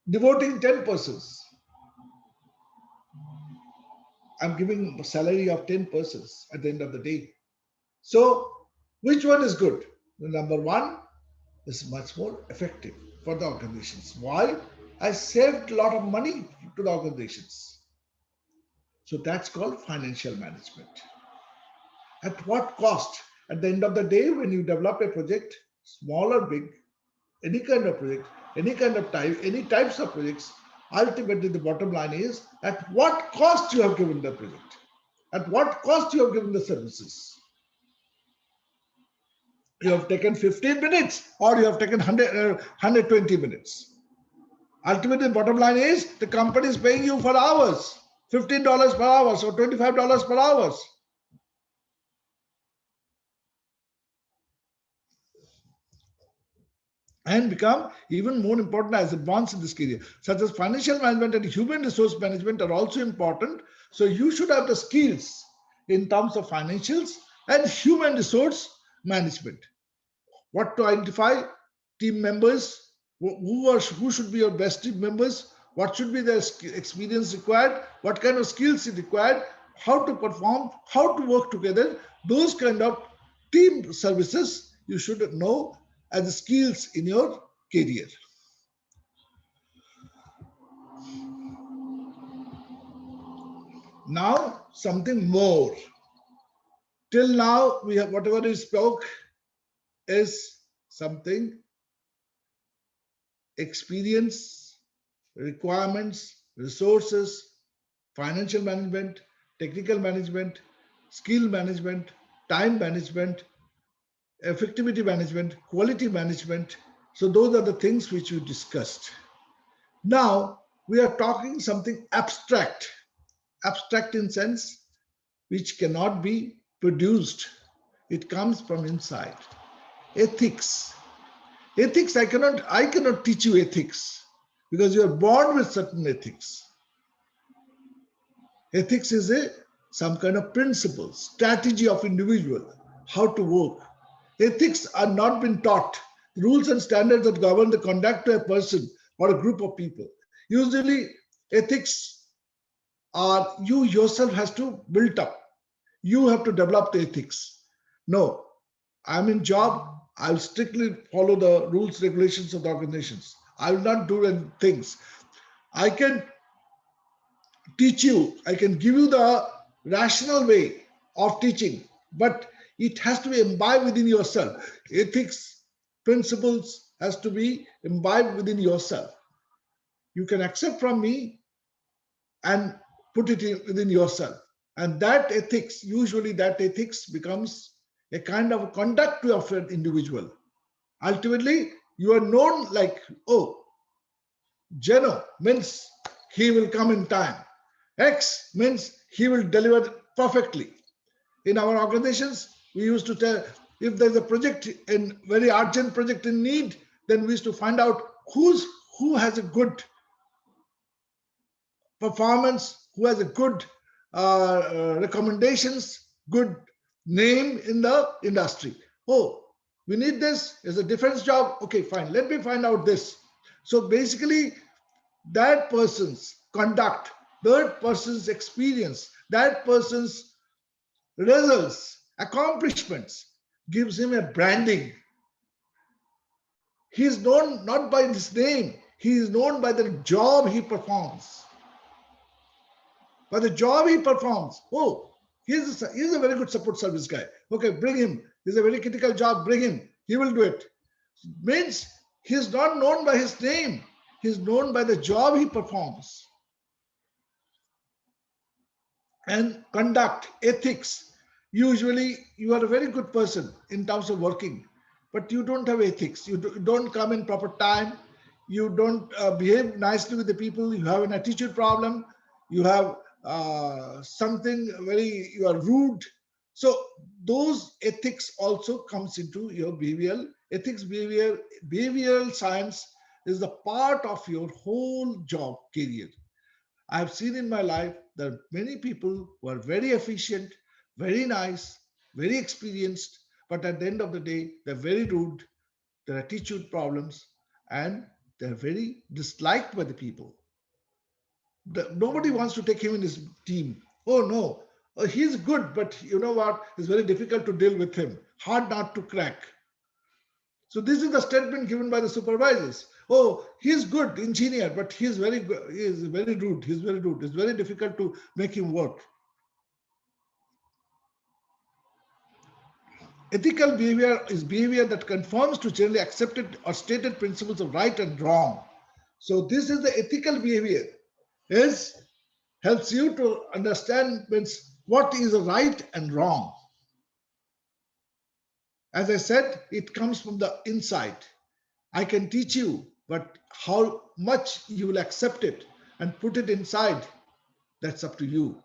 S2: devoting 10 persons. I'm giving a salary of 10 persons at the end of the day. So which one is good? The number one is much more effective for the organizations. Why? I saved a lot of money to the organizations. So that's called financial management. At what cost? At the end of the day, when you develop a project, small or big, any kind of project, any kind of type, any types of projects, ultimately the bottom line is at what cost you have given the project, at what cost you have given the services. You have taken 15 minutes or you have taken 120 minutes. Ultimately, the bottom line is the company is paying you for hours, $15 per hour, so $25 per hour. And become even more important as advanced in this career, such as financial management and human resource management are also important. So you should have the skills in terms of financials and human resource management. What to identify team members, who should be your best team members, what should be their experience required, what kind of skills is required, how to perform, how to work together. Those kind of team services you should know as skills in your career. Now something more. Till now we have whatever we spoke is something experience, requirements, resources, financial management, technical management, skill management, time management, effectivity management, quality management. So those are the things which we discussed. Now we are talking something abstract in sense which cannot be produced. It comes from inside. Ethics. Ethics, I cannot teach you ethics because you are born with certain ethics. Ethics is some kind of principle, strategy of individual, how to work. Ethics are not been taught. Rules and standards that govern the conduct of a person or a group of people. Usually ethics are you yourself has to build up. You have to develop the ethics. No, I'm in job, I'll strictly follow the rules, regulations of the organizations. I will not do any things. I can teach you, I can give you the rational way of teaching, but it has to be imbibed within yourself. Ethics, principles has to be imbibed within yourself. You can accept from me and put it within yourself. And that ethics, usually that ethics becomes a kind of conduct of an individual. Ultimately, you are known like, oh, Jeno means he will come in time. X means he will deliver perfectly. In our organizations, we used to tell if there's a project in very urgent project in need, then we used to find out who has a good performance, who has a good recommendations, good name in the industry. Oh, we need this as a defense job. Okay, fine. Let me find out this. So basically, that person's conduct, that person's experience, that person's results, accomplishments gives him a branding. He is known not by his name, he is known by the job he performs. By the job he performs. Oh, he's a very good support service guy. Okay, bring him. He's a very critical job, bring him. He will do it. Means he is not known by his name. He is known by the job he performs. And conduct, ethics. Usually you are a very good person in terms of working, but you don't have ethics. You don't come in proper time. You don't behave nicely with the people. You have an attitude problem. You have something you are rude. So those ethics also comes into your behavioral ethics. Behavioral science is the part of your whole job career. I've seen in my life that many people who are very efficient, very nice, very experienced, but at the end of the day, they're very rude, their attitude problems, and they're very disliked by the people. Nobody wants to take him in his team. Oh no, he's good, but you know what? It's very difficult to deal with him. Hard not to crack. So this is the statement given by the supervisors. Oh, he's good engineer, but he is very rude. He's very rude. It's very difficult to make him work. Ethical behavior is behavior that conforms to generally accepted or stated principles of right and wrong. So this is the ethical behavior. Helps you to understand what is right and wrong. As I said, it comes from the inside. I can teach you, but how much you will accept it and put it inside, that's up to you.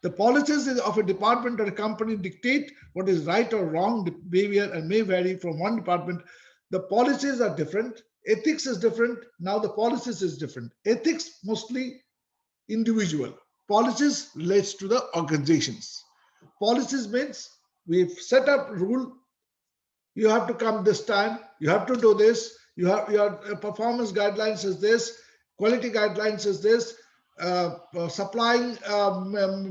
S2: The policies of a department or a company dictate what is right or wrong behavior and may vary from one department. The policies are different. Ethics is different. Now the policies is different. Ethics mostly individual. Policies relates to the organizations. Policies means we've set up rule. You have to come this time. You have to do this. You have your performance guidelines is this. Quality guidelines is this. Supplying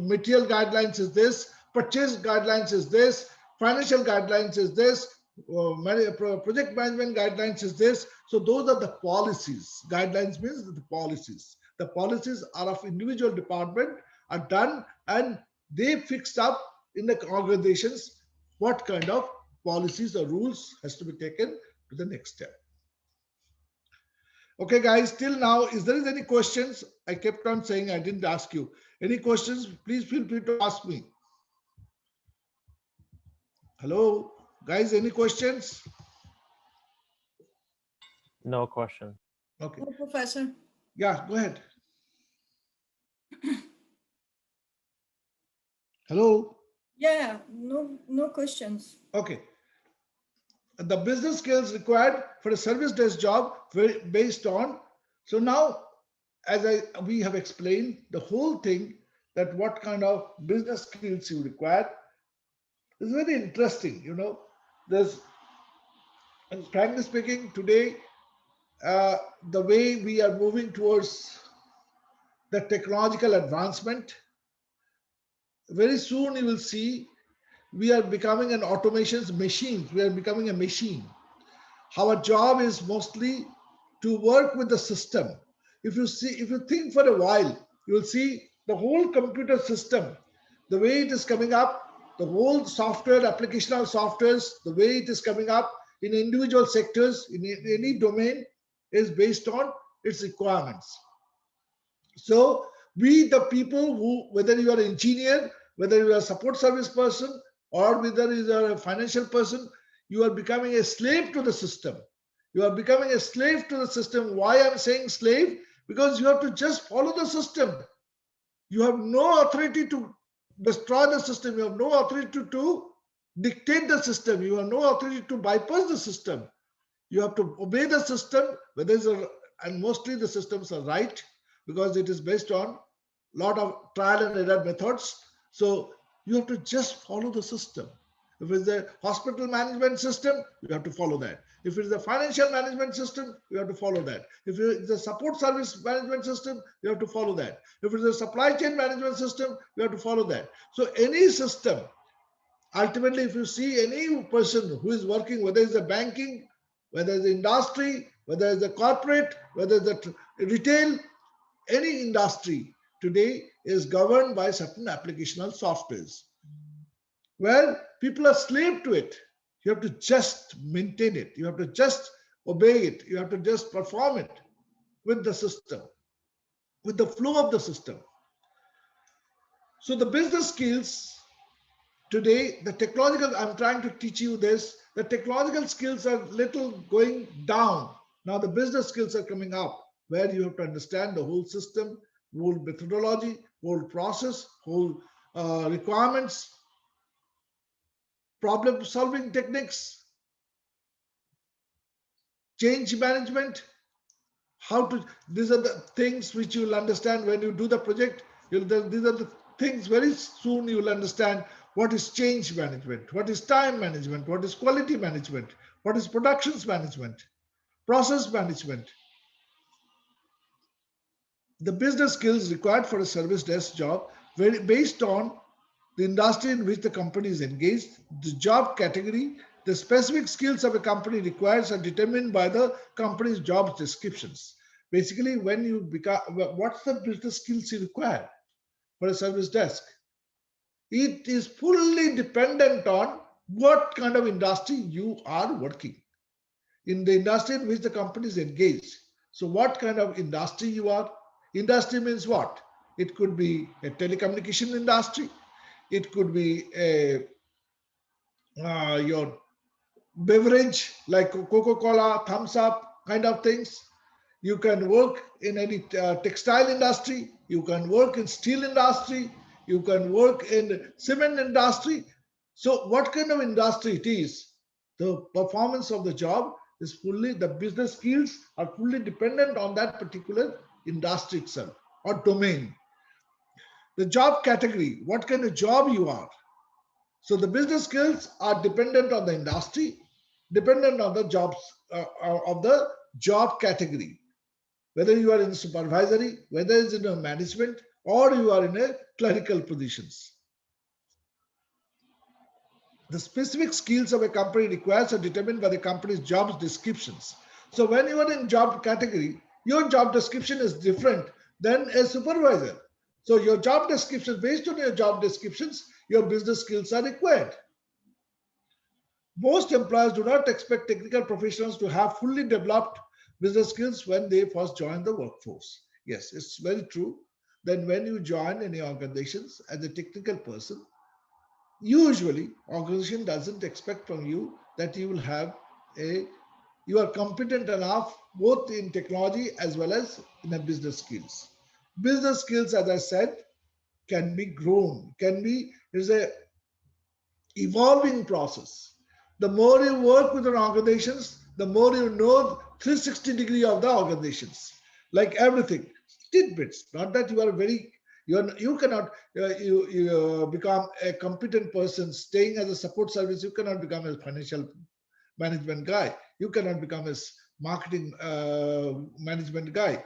S2: material guidelines is this. Purchase guidelines is this. Financial guidelines is this. Project management guidelines is this. So those are the policies. Guidelines means the policies. The policies are of individual department, are done, and they fixed up in the organizations what kind of policies or rules has to be taken to the next step. Okay, guys, till now, is there any questions? I kept on saying I didn't ask you. Any questions? Please feel free to ask me. Hello, guys, any questions?
S6: No question.
S2: Okay.
S1: No, Professor.
S2: Yeah, go ahead. Hello.
S1: Yeah, no questions.
S2: Okay. The business skills required for a service desk job based on. So now, as we have explained the whole thing, that what kind of business skills you require is very interesting. You know, and frankly speaking, today, the way we are moving towards the technological advancement, very soon you will see we are becoming an automation machine. We are becoming a machine. Our job is mostly to work with the system. If you think for a while, you will see the whole computer system, the way it is coming up, the whole software, applicational softwares, the way it is coming up in individual sectors, in any domain, is based on its requirements. So we, the people who, whether you are an engineer, whether you are a support service person, or whether you are a financial person, you are becoming a slave to the system. You are becoming a slave to the system. Why I'm saying slave? Because you have to just follow the system. You have no authority to destroy the system. You have no authority to dictate the system. You have no authority to bypass the system. You have to obey the system, and mostly the systems are right. because it is based on a lot of trial and error methods. So you have to just follow the system. If it's a hospital management system, you have to follow that. If it is a financial management system, you have to follow that. If it's a support service management system, you have to follow that. If it's a supply chain management system, you have to follow that. So any system, ultimately, if you see any person who is working, whether it's a banking, whether it's industry, whether it's a corporate, whether it's a retail, any industry today is governed by certain applicational softwares where people are slave to it. You have to just maintain it. You have to just obey it. You have to just perform it with the system, with the flow of the system. So the business skills today, the technological, I'm trying to teach you this, the technological skills are little going down. Now the business skills are coming up, where you have to understand the whole system, whole methodology, whole process, whole requirements, problem solving techniques, change management, how to, these are the things which you will understand when you do the project. These are the things very soon you will understand what is change management, what is time management, what is quality management, what is productions management, process management. The business skills required for a service desk job vary based on the industry in which the company is engaged, the job category, the specific skills of a company requires are determined by the company's job descriptions. Basically, when you become, what's the business skills you require for a service desk? It is fully dependent on what kind of industry you are working in, the industry in which the company is engaged. So what kind of industry you are? Industry means what? It could be a telecommunication industry. It could be a your beverage like Coca-Cola, Thumbs Up kind of things. You can work in any textile industry. You can work in steel industry. You can work in cement industry. So what kind of industry it is, the performance of the job is fully, the business skills are fully dependent on that particular industry itself or domain. The job category, what kind of job you are. So the business skills are dependent on the industry, dependent on the jobs of the job category. Whether you are in supervisory, whether it's in a management, or you are in a clerical positions. The specific skills of a company requires are determined by the company's job descriptions. So when you are in job category, your job description is different than a supervisor. So your job description, based on your job descriptions, your business skills are required. Most employers do not expect technical professionals to have fully developed business skills when they first join the workforce. Yes, it's very true. Then when you join any organizations as a technical person, usually organization doesn't expect from you that you will have you are competent enough both in technology as well as in the business skills. Business skills, as I said, can be grown, is a evolving process. The more you work with an organizations, the more you know 360 degree of the organizations, like everything, tidbits. Not that you are very, you cannot you become a competent person staying as a support service. You cannot become a financial management guy. You cannot become a marketing management guy.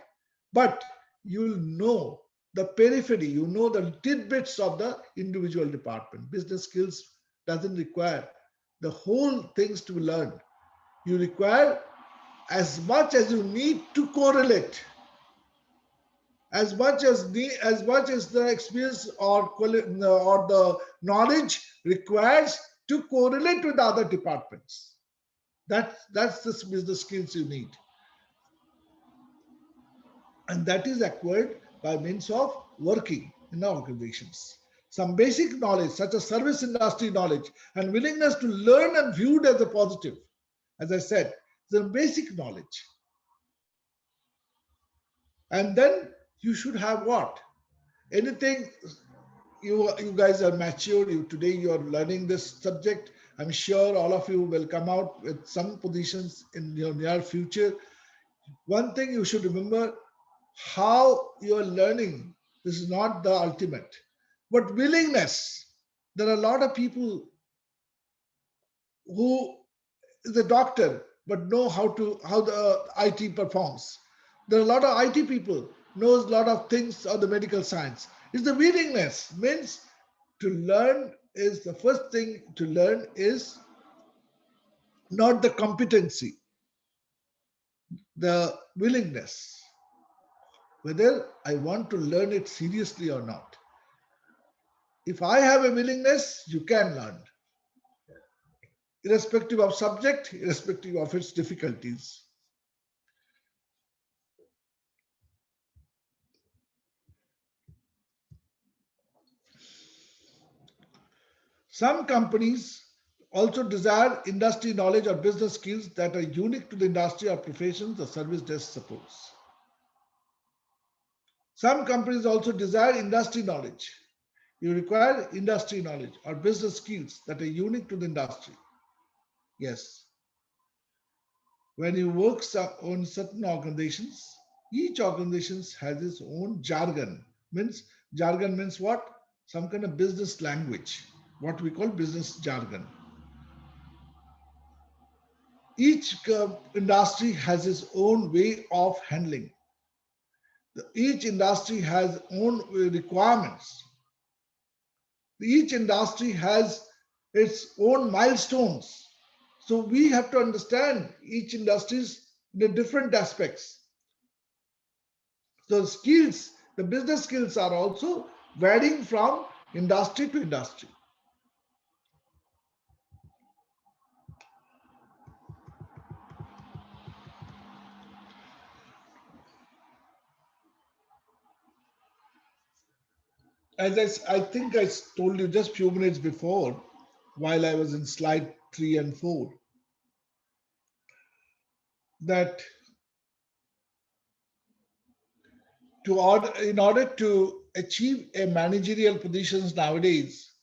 S2: But you'll know the periphery, you know the tidbits of the individual department. Business skills doesn't require the whole things to be learned. You require as much as you need to correlate, as much as the experience or the knowledge requires to correlate with other departments. That's the business skills you need, and that is acquired by means of working in organizations. Some basic knowledge, such as service industry knowledge and willingness to learn and viewed as a positive. As I said, the basic knowledge. And then you should have what? Anything, you guys are mature, today you are learning this subject. I'm sure all of you will come out with some positions in your near future. One thing you should remember, how you are learning. This is not the ultimate, but willingness. There are a lot of people who is a doctor but know how the IT performs. There are a lot of IT people knows a lot of things on the medical science. It's the willingness. Means to learn is the first thing to learn is not the competency, the willingness. Whether I want to learn it seriously or not. If I have a willingness, you can learn, irrespective of subject, irrespective of its difficulties. Some companies also desire industry knowledge or business skills that are unique to the industry or professions the service desk supports. Some companies also desire industry knowledge. You require industry knowledge or business skills that are unique to the industry. Yes. When you work on certain organizations, each organization has its own jargon. Jargon means what? Some kind of business language, what we call business jargon. Each industry has its own way of handling. Each industry has own requirements. Each industry has its own milestones. So we have to understand each industry's the different aspects. So skills, the business skills are also varying from industry to industry. As I think I told you just few minutes before, while I was in slide 3 and 4, that in order to achieve a managerial positions nowadays,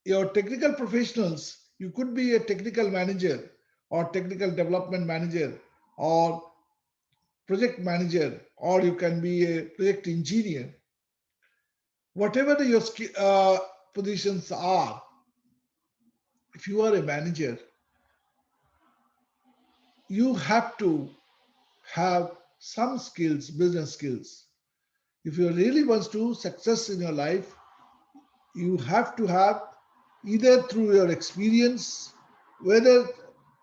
S2: your technical professionals, you could be a technical manager or technical development manager or project manager, or you can be a project engineer. Whatever your positions are, if you are a manager, you have to have some skills, business skills. If you really want to success in your life, you have to have either through your experience, whether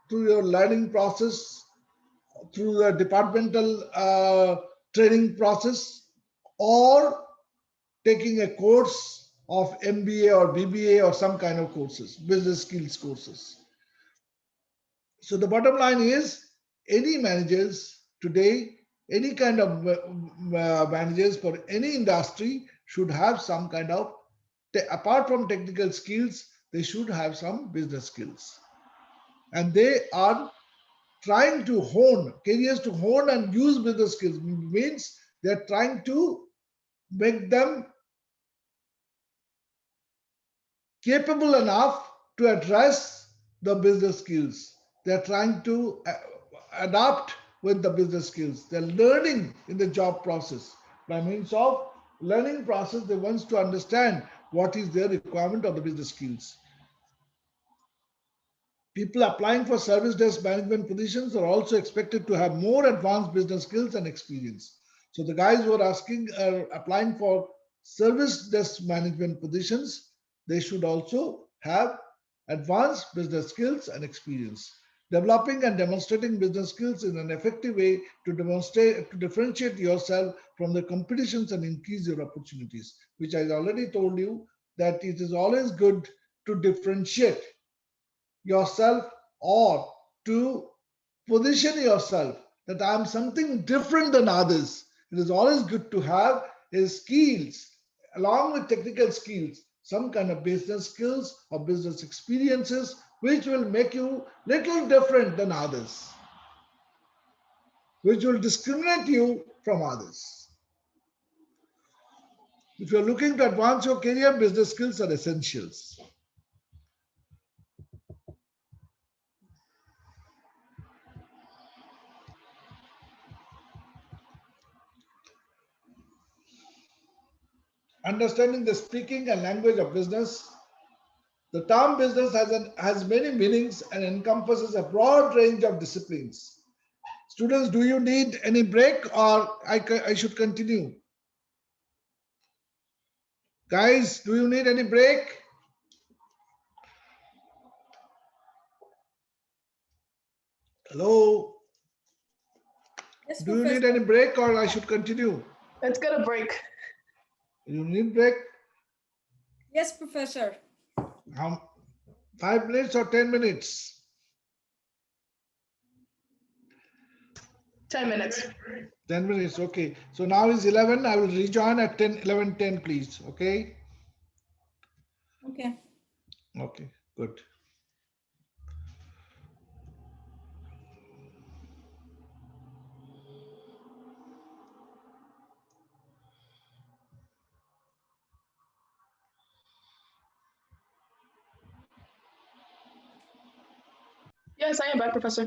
S2: through your learning process, through the departmental training process, or taking a course of MBA or BBA or some kind of courses, business skills courses. So the bottom line is any managers today, any kind of managers for any industry should have some kind of, apart from technical skills, they should have some business skills. And they are trying to hone, careers to hone and use business skills means they're trying to make them capable enough to address the business skills. They're trying to adapt with the business skills. They're learning in the job process. By means of learning process, they want to understand what is their requirement of the business skills. People applying for service desk management positions are also expected to have more advanced business skills and experience. So the guys who are applying for service desk management positions, they should also have advanced business skills and experience. Developing and demonstrating business skills in an effective way to differentiate yourself from the competitions and increase your opportunities, which I already told you that it is always good to differentiate yourself or to position yourself that I'm something different than others. It is always good to have skills along with technical skills, some kind of business skills or business experiences which will make you little different than others, which will discriminate you from others. If you're looking to advance your career, business skills are essentials. understanding the speaking and language of business. The term business has many meanings and encompasses a broad range of disciplines. Students, do you need any break or I should continue? Guys, do you need any break? Hello?
S1: Yes,
S2: Do you need
S1: Professor.
S2: any break or I should continue?
S5: Let's get a break.
S2: You need break?
S1: Yes, Professor.
S2: How, 5 minutes or 10 minutes?
S5: 10 minutes.
S2: 10 minutes, okay. So now is 11. I will rejoin at 11:10, please. Okay.
S1: Okay.
S2: Okay, good.
S5: Yes, I am back, Professor.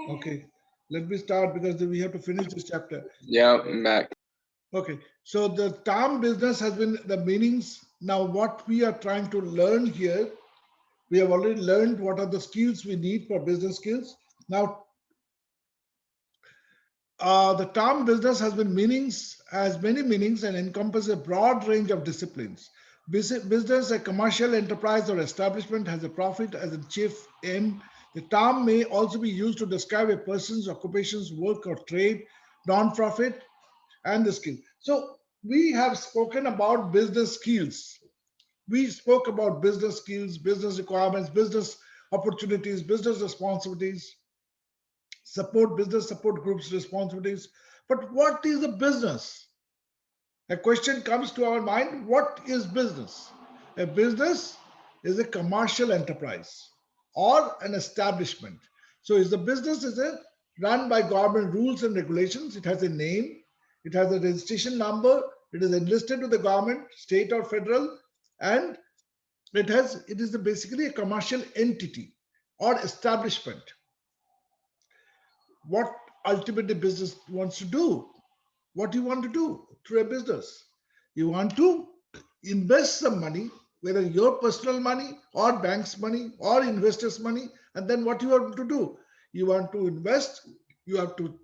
S2: Okay, let me start because we have to finish this chapter.
S3: Yeah, I'm back.
S2: Okay, so the term business has been the meanings. Now, what we are trying to learn here, we have already learned what are the skills we need for business skills. Now, the term business has many meanings and encompasses a broad range of disciplines. Business, a commercial enterprise or establishment, has a profit as a chief aim. The term may also be used to describe a person's occupations, work or trade, non-profit, and the skill. So we have spoken about business skills. We spoke about business skills, business requirements, business opportunities, business responsibilities, business support groups responsibilities. But what is a business? A question comes to our mind, what is business? A business is a commercial enterprise or an establishment. So is the business run by government rules and regulations. It has a name, it has a registration number, it is enlisted to the government, state or federal, and it is basically a commercial entity or establishment. What ultimately business wants to do? What do you want to do through a business? You want to invest some money, whether your personal money or bank's money or investors' money, and then what you want to do? You want to invest, you have to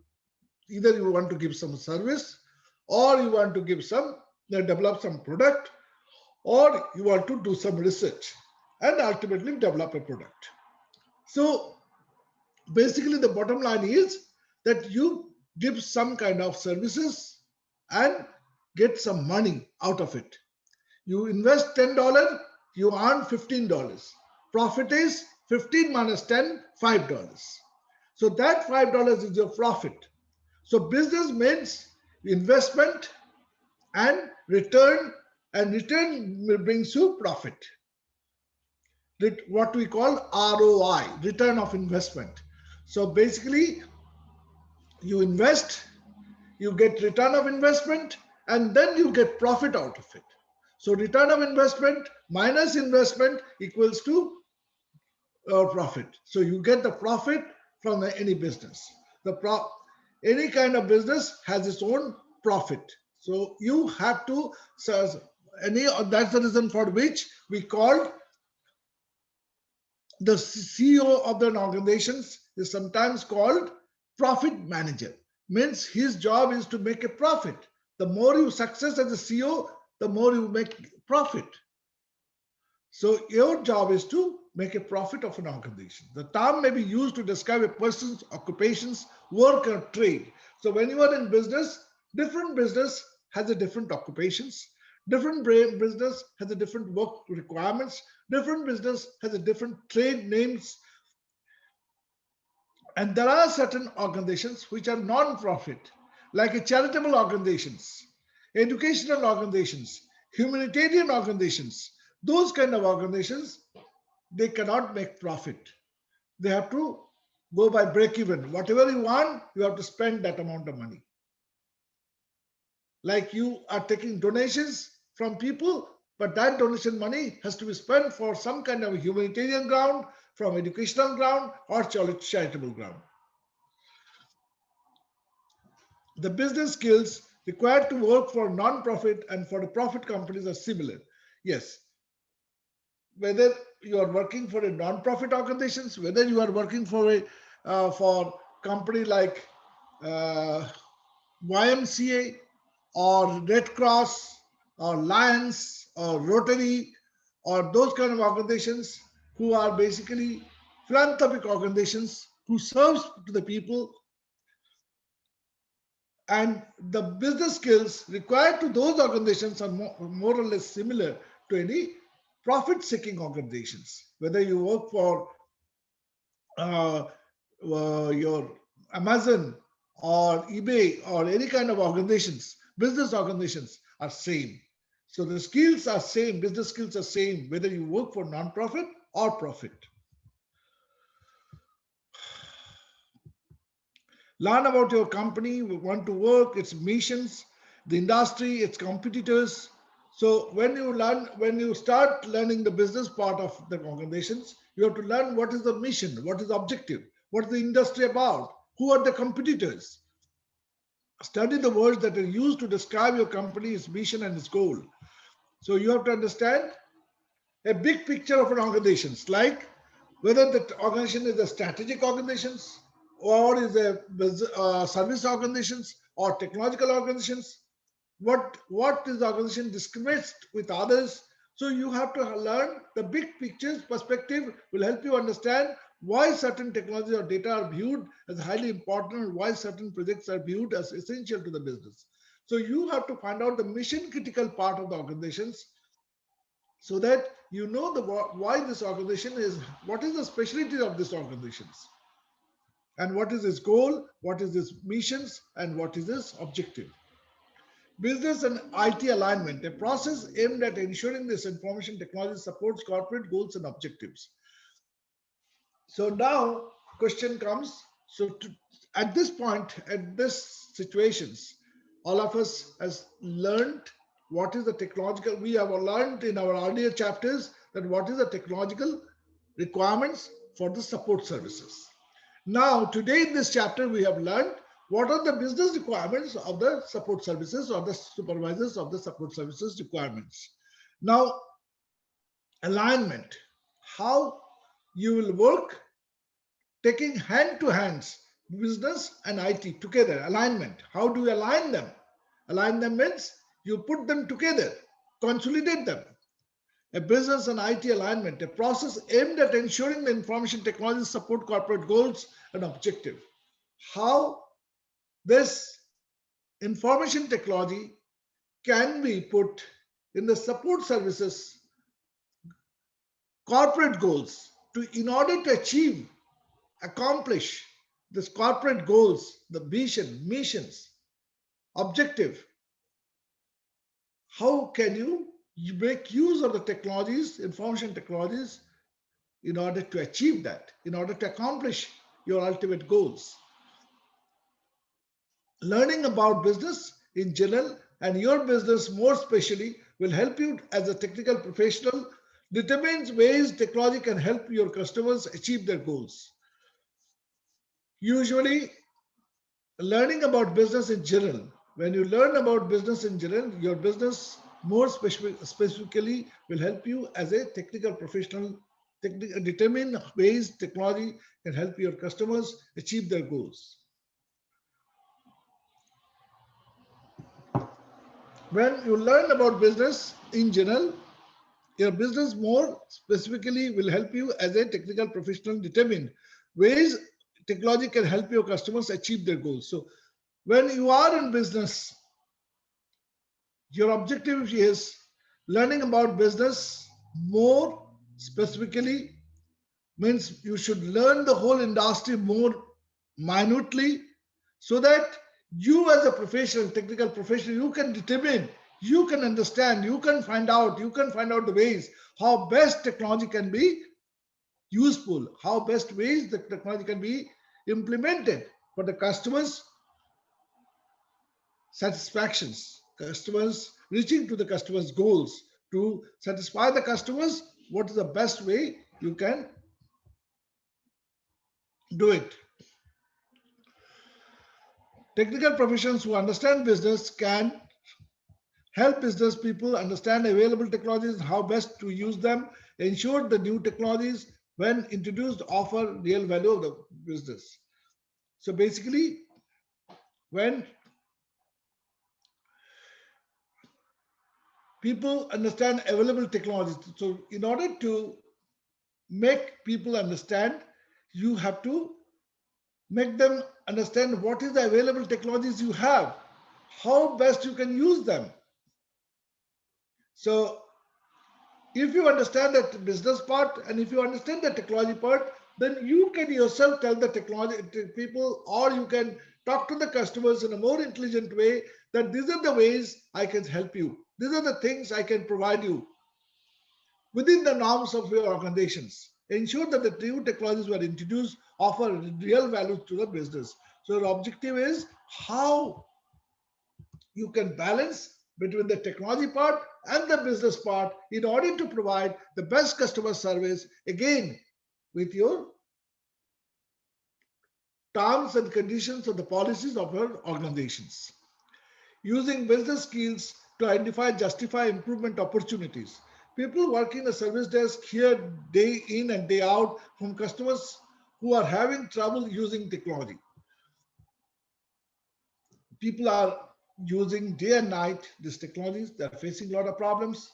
S2: either you want to give some service or you want to develop some product, or you want to do some research and ultimately develop a product. So basically the bottom line is that you give some kind of services and get some money out of it. You invest $10, you earn $15. Profit is 15 minus 10, $5. So that $5 is your profit. So business means investment and return brings you profit. What we call ROI, return of investment. So basically you invest, you get return of investment, and then you get profit out of it. So return of investment minus investment equals to profit. So you get the profit from any business. Any kind of business has its own profit. So you have to, that's the reason for which we called the CEO of the organizations is sometimes called profit manager. Means his job is to make a profit. The more you success as a CEO, the more you make profit. So your job is to make a profit of an organization. The term may be used to describe a person's occupations, work or trade. So when you are in business, different business has a different occupations, different business has a different work requirements, different business has a different trade names. And there are certain organizations which are non-profit, like a charitable organizations, educational organizations, humanitarian organizations. Those kind of organizations, they cannot make profit. They have to go by break even. Whatever you want, you have to spend that amount of money. Like you are taking donations from people, but that donation money has to be spent for some kind of a humanitarian ground, from educational ground or charitable ground. The business skills required to work for non-profit and for the profit companies are similar. Yes, whether you are working for a non-profit organizations, whether you are working for a for company like YMCA or Red Cross or Lions or Rotary or those kind of organizations who are basically philanthropic organizations who serves to the people, and the business skills required to those organizations are more or less similar to any profit-seeking organizations. Whether you work for your Amazon or eBay or any kind of organizations, business organizations are same. So the skills are same, business skills are same, whether you work for non-profit or profit. Learn about your company, we want to work, its missions, the industry, its competitors. So when you start learning the business part of the organizations, you have to learn what is the mission, what is the objective, what is the industry about, who are the competitors. Study the words that are used to describe your company, its mission and its goal. So you have to understand a big picture of an organization, like whether the organization is a strategic organizations or is a service organizations or technological organizations, what is the organization discriminates with others. So you have to learn the big pictures. Perspective will help you understand why certain technology or data are viewed as highly important and why certain projects are viewed as essential to the business. So you have to find out the mission critical part of the organizations, so that you know why this organization is, what is the specialty of this organizations, and what is its goal, what is its missions, and what is its objective. Business and IT alignment, a process aimed at ensuring this information technology supports corporate goals and objectives. So now question comes, at this point, at this situations, all of us has learned what is the technological, we have learned in our earlier chapters that what is the technological requirements for the support services. Now today in this chapter we have learned what are the business requirements of the support services or the supervisors of the support services requirements. Now alignment, how you will work taking hand to hands business and IT together. Alignment, how do you align them? Align them means you put them together, consolidate them. A business and IT alignment, a process aimed at ensuring the information technology support corporate goals and objective. How this information technology can be put in the support services corporate goals in order to achieve, accomplish this corporate goals, the vision, missions, objective. How can you make use of the technologies, information technologies, in order to achieve that, in order to accomplish your ultimate goals? Learning about business in general and your business more specially will help you as a technical professional determines ways technology can help your customers achieve their goals. Usually, learning about business in general, when you learn about business in general, your business more specifically will help you as a technical professional determine ways technology can help your customers achieve their goals. When you learn about business in general, your business more specifically will help you as a technical professional determine ways technology can help your customers achieve their goals. So when you are in business, your objective is learning about business more specifically, means you should learn the whole industry more minutely, so that you as a professional, technical professional, you can determine, you can understand, you can find out the ways how best technology can be useful, how best ways the technology can be implemented for the customers' satisfactions, customers reaching to the customers' goals, to satisfy the customers. What is the best way you can do it? Technical professions who understand business can help business people understand available technologies and how best to use them, ensure the new technologies when introduced offer real value of the business. So basically, when people understand available technologies, so in order to make people understand, you have to make them understand what is the available technologies you have, how best you can use them. So if you understand that business part and if you understand the technology part, then you can yourself tell the technology to people, or you can talk to the customers in a more intelligent way that these are the ways I can help you. These are the things I can provide you within the norms of your organizations. Ensure that the new technologies were introduced offer real value to the business. So your objective is how you can balance between the technology part and the business part in order to provide the best customer service, again with your terms and conditions of the policies of your organizations. Using business skills to identify, justify improvement opportunities. People working the service desk hear day in and day out from customers who are having trouble using technology. People are using day and night these technologies. They're facing a lot of problems.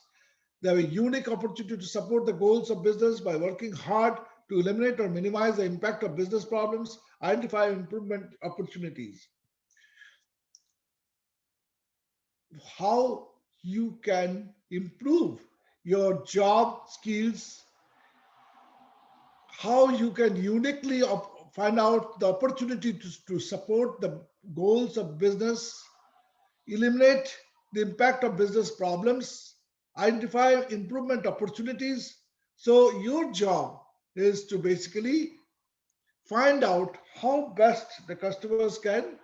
S2: They have a unique opportunity to support the goals of business by working hard to eliminate or minimize the impact of business problems, identify improvement opportunities. How you can improve your job skills, how you can uniquely find out the opportunity to support the goals of business, eliminate the impact of business problems, identify improvement opportunities. So your job is to basically find out how best the customers can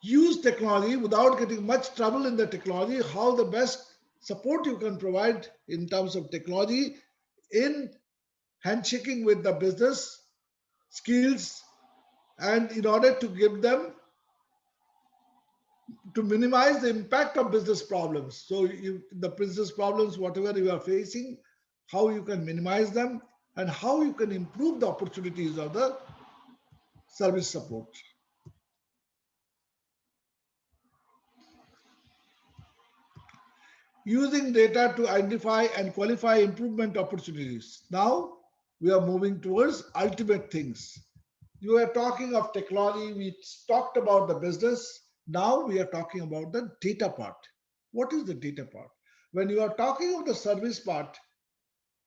S2: use technology without getting much trouble in the technology, how the best support you can provide in terms of technology in handshaking with the business skills, and in order to give them to minimize the impact of business problems. So the business problems, whatever you are facing, how you can minimize them and how you can improve the opportunities of the service support. Using data to identify and qualify improvement opportunities. Now we are moving towards ultimate things. You are talking of technology, we talked about the business. Now we are talking about the data part. What is the data part? When you are talking of the service part,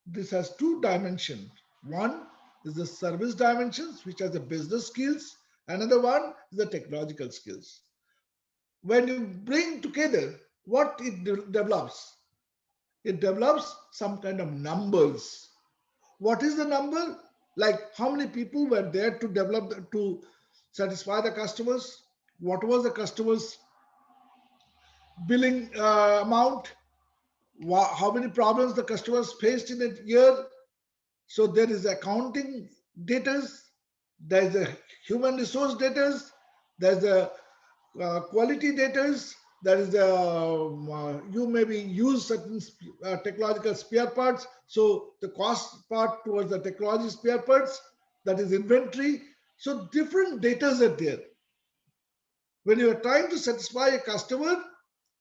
S2: this has two dimensions. One is the service dimensions, which has the business skills. Another one is the technological skills. When you bring together, what it develops? It develops some kind of numbers. What is the number? Like how many people were there to develop, to satisfy the customers? What was the customer's billing amount? How many problems the customers faced in a year? So there is accounting data, there is a human resource data, there is a quality data, there is you maybe use certain technological spare parts. So the cost part towards the technology spare parts, that is inventory. So different data are there. When you are trying to satisfy a customer,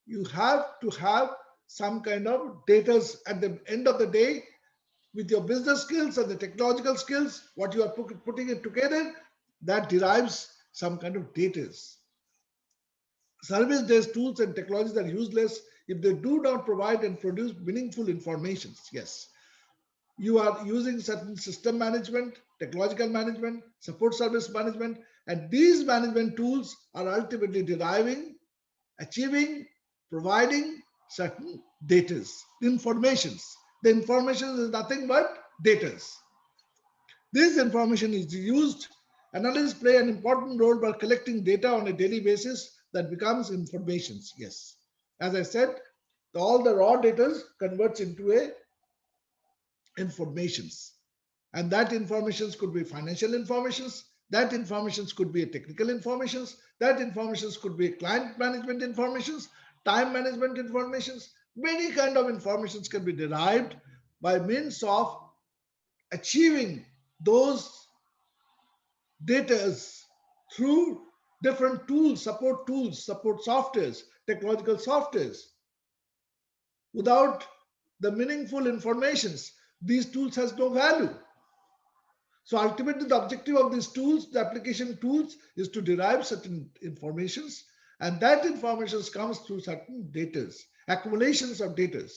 S2: you have to have some kind of data at the end of the day. With your business skills and the technological skills, what you are putting it together, that derives some kind of data. Service-based tools and technologies are useless if they do not provide and produce meaningful information. Yes, you are using certain system management, technological management, support service management, and these management tools are ultimately achieving, providing certain data, informations. The information is nothing but data. This information is used. Analysts play an important role by collecting data on a daily basis that becomes information. Yes, as I said, all the raw data converts into a informations, and that informations could be financial informations, That information could be a technical information. That information could be client management information, time management information. Many kind of informations can be derived by means of achieving those data through different tools, support softwares, technological softwares. Without the meaningful informations, these tools has no value. So ultimately, the objective of these tools, the application tools, is to derive certain informations, and that information comes through certain data, accumulations of data.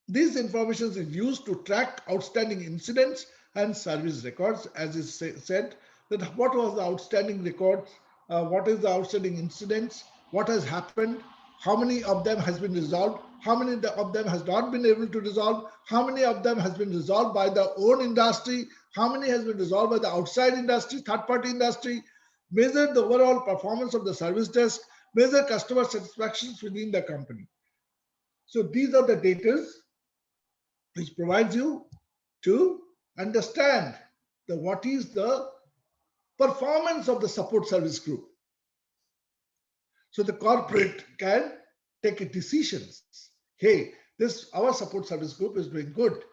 S2: These information is used to track outstanding incidents and service records, as is said, that what was the outstanding records, what is the outstanding incidents, what has happened, how many of them has been resolved, how many of them has not been able to resolve, how many of them has been resolved by the own industry, how many has been resolved by the outside industry, third-party industry, measure the overall performance of the service desk, measure customer satisfactions within the company. So these are the data which provides you to understand what is the performance of the support service group. So the corporate can take decisions. Hey, our support service group is doing good.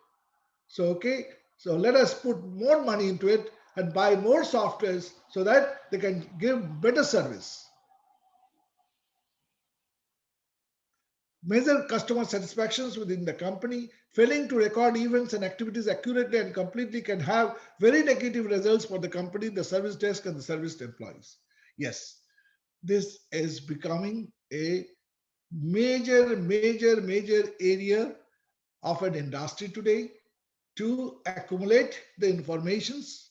S2: So okay, so let us put more money into it and buy more softwares so that they can give better service. Measure customer satisfactions within the company. Failing to record events and activities accurately and completely can have very negative results for the company, the service desk, and the service employees. Yes, this is becoming a major area of an industry today to accumulate the informations,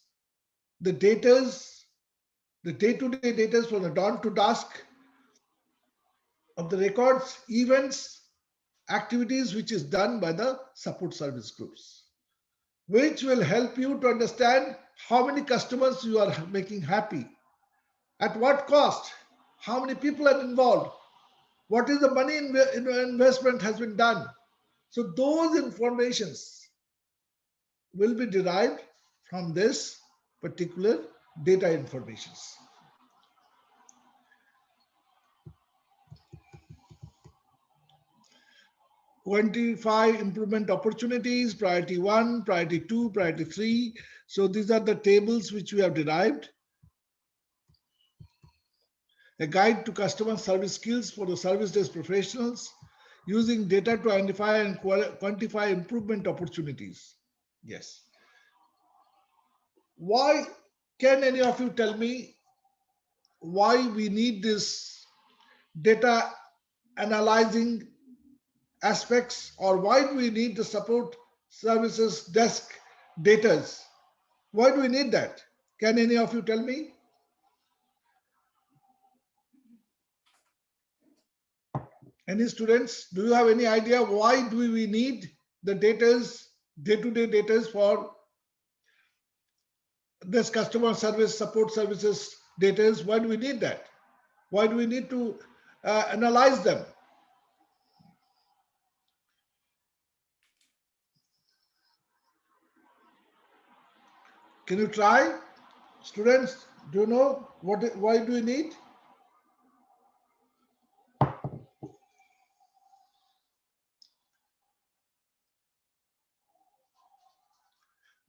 S2: the data, the day-to-day data from the dawn to dusk of the records, events, activities which is done by the support service groups, which will help you to understand how many customers you are making happy, at what cost, how many people are involved, what is the money investment has been done. So those informations will be derived from this particular data informations. Quantify improvement opportunities, priority 1, priority 2, priority 3. So these are the tables which we have derived. A guide to customer service skills for the service desk professionals, using data to identify and quantify improvement opportunities. Yes. Why, can any of you tell me why we need this data analyzing aspects, or why do we need the support services desk data? Why do we need that? Can any of you tell me? Any students, do you have any idea why do we need the data, day-to-day data for this customer service support services data? Why do we need that? Why do we need to analyze them? Can you try? Students, do you know why do we need?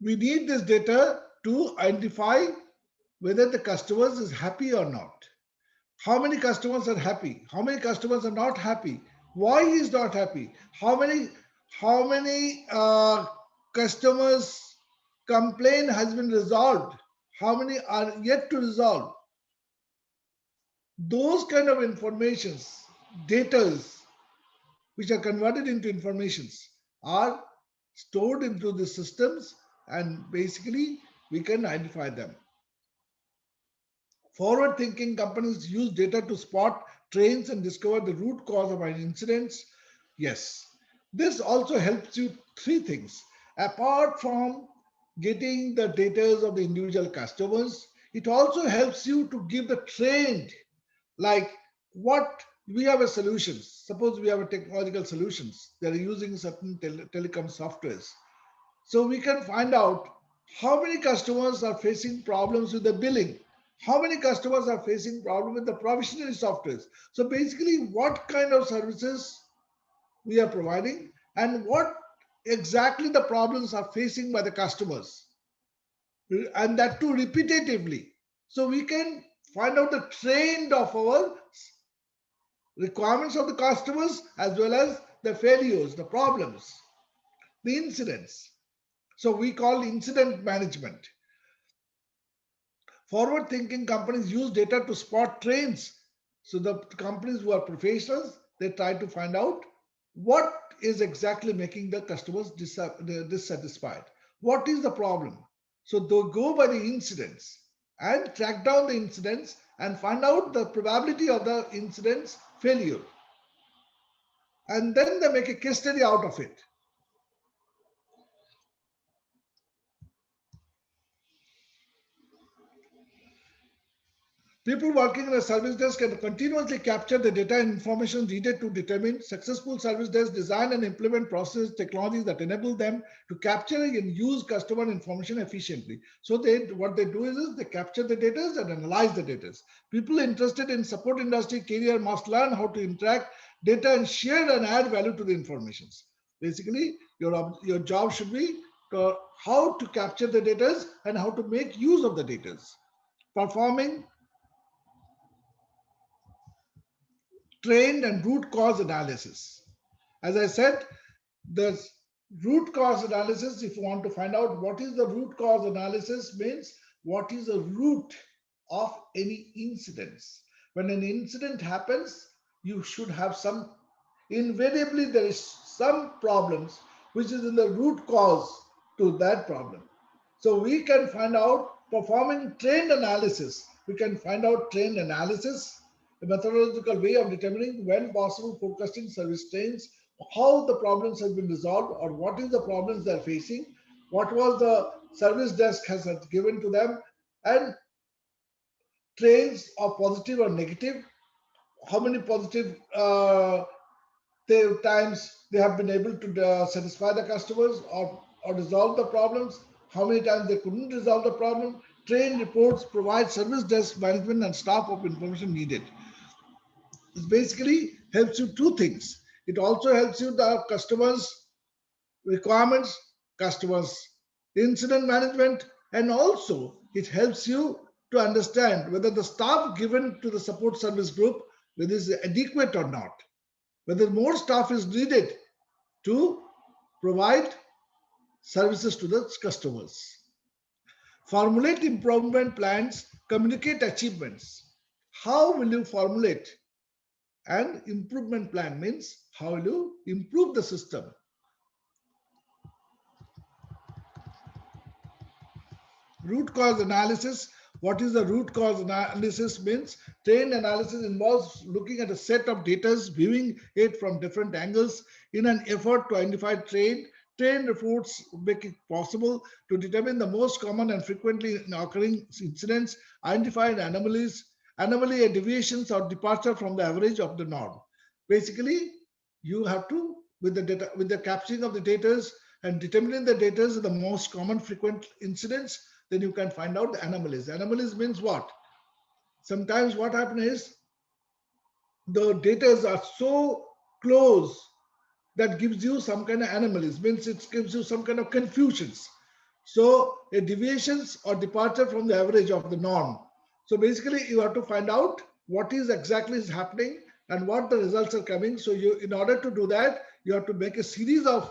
S2: We need this data to identify whether the customers is happy or not. How many customers are happy? How many customers are not happy? Why he is not happy? How many customers complaint has been resolved? How many are yet to resolve? Those kind of informations, data, which are converted into informations, are stored into the systems, and basically we can identify them. Forward-thinking companies use data to spot trends and discover the root cause of incidents. Yes, this also helps you three things. Apart from getting the data of the individual customers, it also helps you to give the trend, like what we have a solutions. Suppose we have a technological solutions. They are using certain telecom softwares. So we can find out How many customers are facing problems with the billing? How many customers are facing problem with the provisioning softwares? So basically, what kind of services we are providing and what exactly the problems are facing by the customers, and that too repetitively. So we can find out the trend of our requirements of the customers as well as the failures, the problems, the incidents. So we call incident management. Forward thinking companies use data to spot trends. So the companies who are professionals, they try to find out what is exactly making the customers dissatisfied. What is the problem? So they go by the incidents and track down the incidents and find out the probability of the incidents failure. And then they make a case study out of it. People working in a service desk can continuously capture the data and information needed to determine successful service desk design and implement process technologies that enable them to capture and use customer information efficiently. So what they do is they capture the data and analyze the data. People interested in support industry career must learn how to interact data and share and add value to the information. Basically, your job should be how to capture the data and how to make use of the data. Performing trend and root cause analysis. As I said, the root cause analysis, if you want to find out what is the root cause analysis, means what is the root of any incidents. When an incident happens, you should have some, invariably there is some problems which is in the root cause to that problem. So we can find out performing trend analysis. We can find out trend analysis, a methodological way of determining when possible forecasting service trends, how the problems have been resolved or what is the problems they're facing, what was the service desk has given to them, and trends are positive or negative, how many positive times they have been able to satisfy the customers or resolve the problems, how many times they couldn't resolve the problem. Trend reports provide service desk management and staff of information needed. This basically helps you two things. It also helps you the customers' requirements, customers' incident management, and also it helps you to understand whether the staff given to the support service group whether is adequate or not, whether more staff is needed to provide services to the customers. Formulate improvement plans, communicate achievements. How will you formulate an improvement plan? Means how will you improve the system? Root cause analysis. What is the root cause analysis? Means trend analysis involves looking at a set of data, viewing it from different angles in an effort to identify trend. Trend reports make it possible to determine the most common and frequently occurring incidents, identify anomalies, anomaly and deviations or departure from the average of the norm. Basically, you have to, with the data, with the capturing of the data and determining the data the most common frequent incidents, then you can find out the anomalies. Anomalies means what? Sometimes what happens is the data are so close that gives you some kind of anomalies, means it gives you some kind of confusions. So a deviations or departure from the average of the norm. So basically you have to find out what is exactly is happening and what the results are coming. So you, in order to do that, you have to make a series of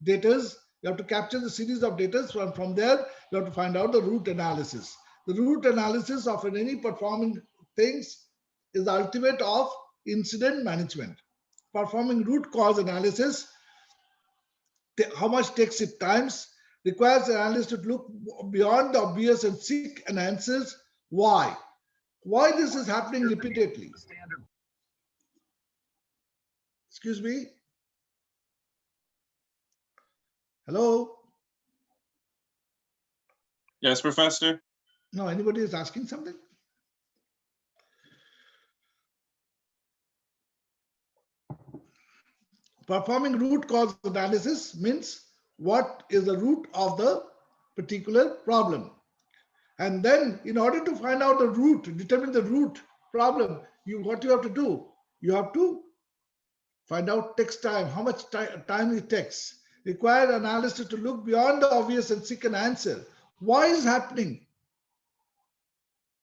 S2: data. You have to capture the series of data. From there, you have to find out the root analysis. The root analysis of any performing things is the ultimate of incident management. Performing root cause analysis, how much takes it times, requires the analyst to look beyond the obvious and seek an answers. Why this is happening repeatedly. Excuse me. Hello.
S4: Yes, Professor.
S2: No, anybody is asking something? Performing root cause analysis means what is the root of the particular problem. And then in order to find out the root, determine the root problem, what you have to do, you have to find out takes time, how much time it takes. Require analysis to look beyond the obvious and seek an answer. Why is happening?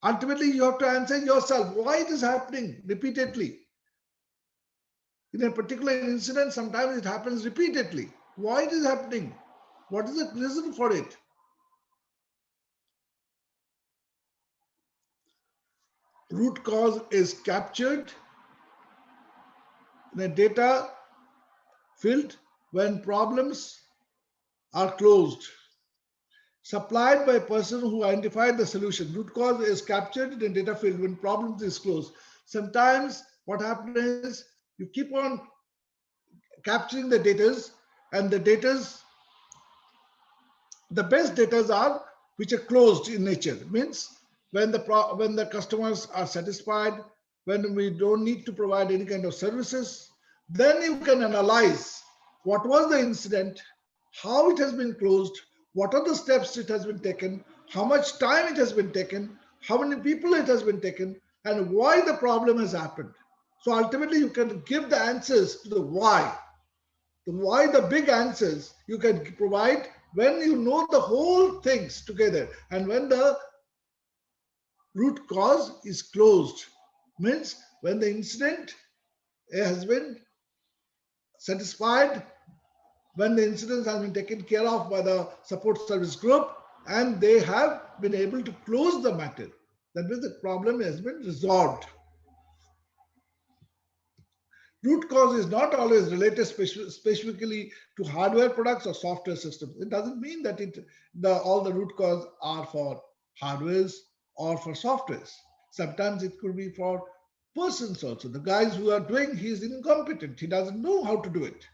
S2: Ultimately, you have to answer yourself why it is happening repeatedly. In a particular incident, sometimes it happens repeatedly. Why it is happening? What is the reason for it? Root cause is captured in a data field when problems are closed. Supplied by a person who identified the solution. Root cause is captured in a data field when problems is closed. Sometimes what happens is you keep on capturing the data, and the best data are which are closed in nature. Means when the customers are satisfied, when we don't need to provide any kind of services, then you can analyze what was the incident, how it has been closed, what are the steps it has been taken, how much time it has been taken, how many people it has been taken, and why the problem has happened. So ultimately you can give the answers to the why. The big answers you can provide when you know the whole things together, and when the root cause is closed, means when the incident has been satisfied, when the incident has been taken care of by the support service group and they have been able to close the matter. That means the problem has been resolved. Root cause is not always related specifically to hardware products or software systems. It doesn't mean that all the root cause are for hardwares or for softwares. Sometimes it could be for persons also. The guys who are doing, he is incompetent. He doesn't know how to do it.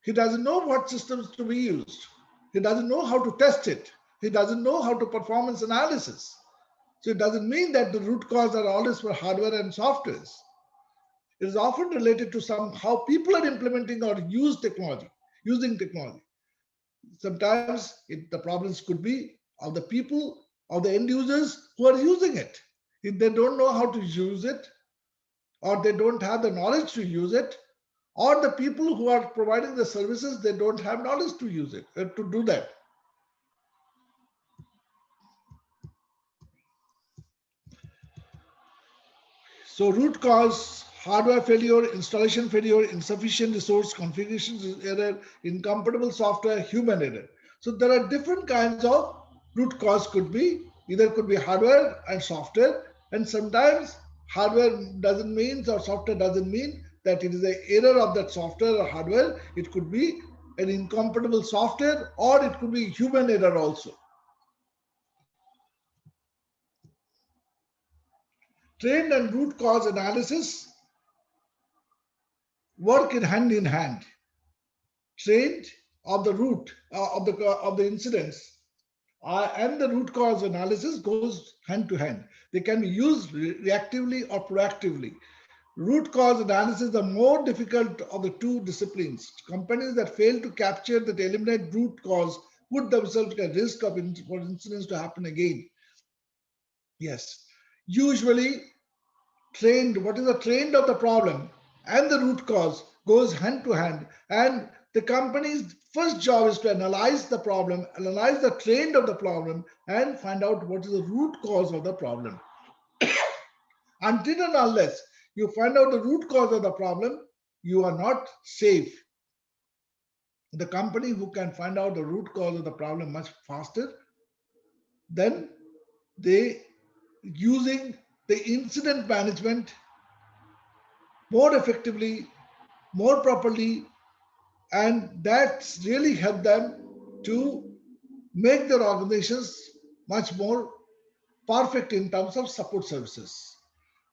S2: He doesn't know what systems to be used. He doesn't know how to test it. He doesn't know how to performance analysis. So it doesn't mean that the root cause are always for hardware and softwares. It is often related to how people are implementing or using technology. Sometimes the problems could be of the people, of the end users who are using it. If they don't know how to use it, or they don't have the knowledge to use it, or the people who are providing the services, they don't have knowledge to use it, to do that. So root cause: hardware failure, installation failure, insufficient resource, configuration error, incompatible software, human error. So there are different kinds of root cause. Could be hardware and software, and sometimes hardware doesn't mean or software doesn't mean that it is an error of that software or hardware. It could be an incompatible software, or it could be human error also. Trend and root cause analysis work in hand. Trend of the root of the incidents and the root cause analysis goes hand to hand. They can be used reactively or proactively. Root cause analysis is the more difficult of the two disciplines. Companies that fail to capture that eliminate root cause put themselves at risk for incidents to happen again. Yes, usually what is the trend of the problem and the root cause goes hand to hand, and the company's first job is to analyze the problem, analyze the trend of the problem, and find out what is the root cause of the problem. Until and unless you find out the root cause of the problem, you are not safe. The company who can find out the root cause of the problem much faster, then they using the incident management more effectively, more properly, and that's really helped them to make their organizations much more perfect in terms of support services.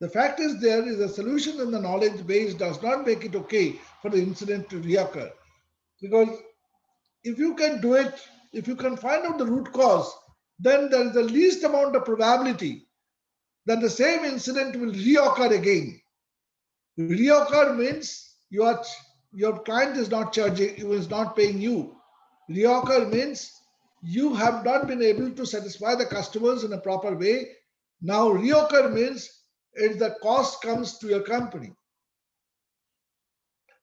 S2: The fact is, there is a solution in the knowledge base does not make it okay for the incident to reoccur. Because if you can do it, if you can find out the root cause, then there is the least amount of probability that the same incident will reoccur again. Reoccur means your client is not charging, is not paying you. Reoccur means you have not been able to satisfy the customers in a proper way. Now reoccur means it's the cost comes to your company.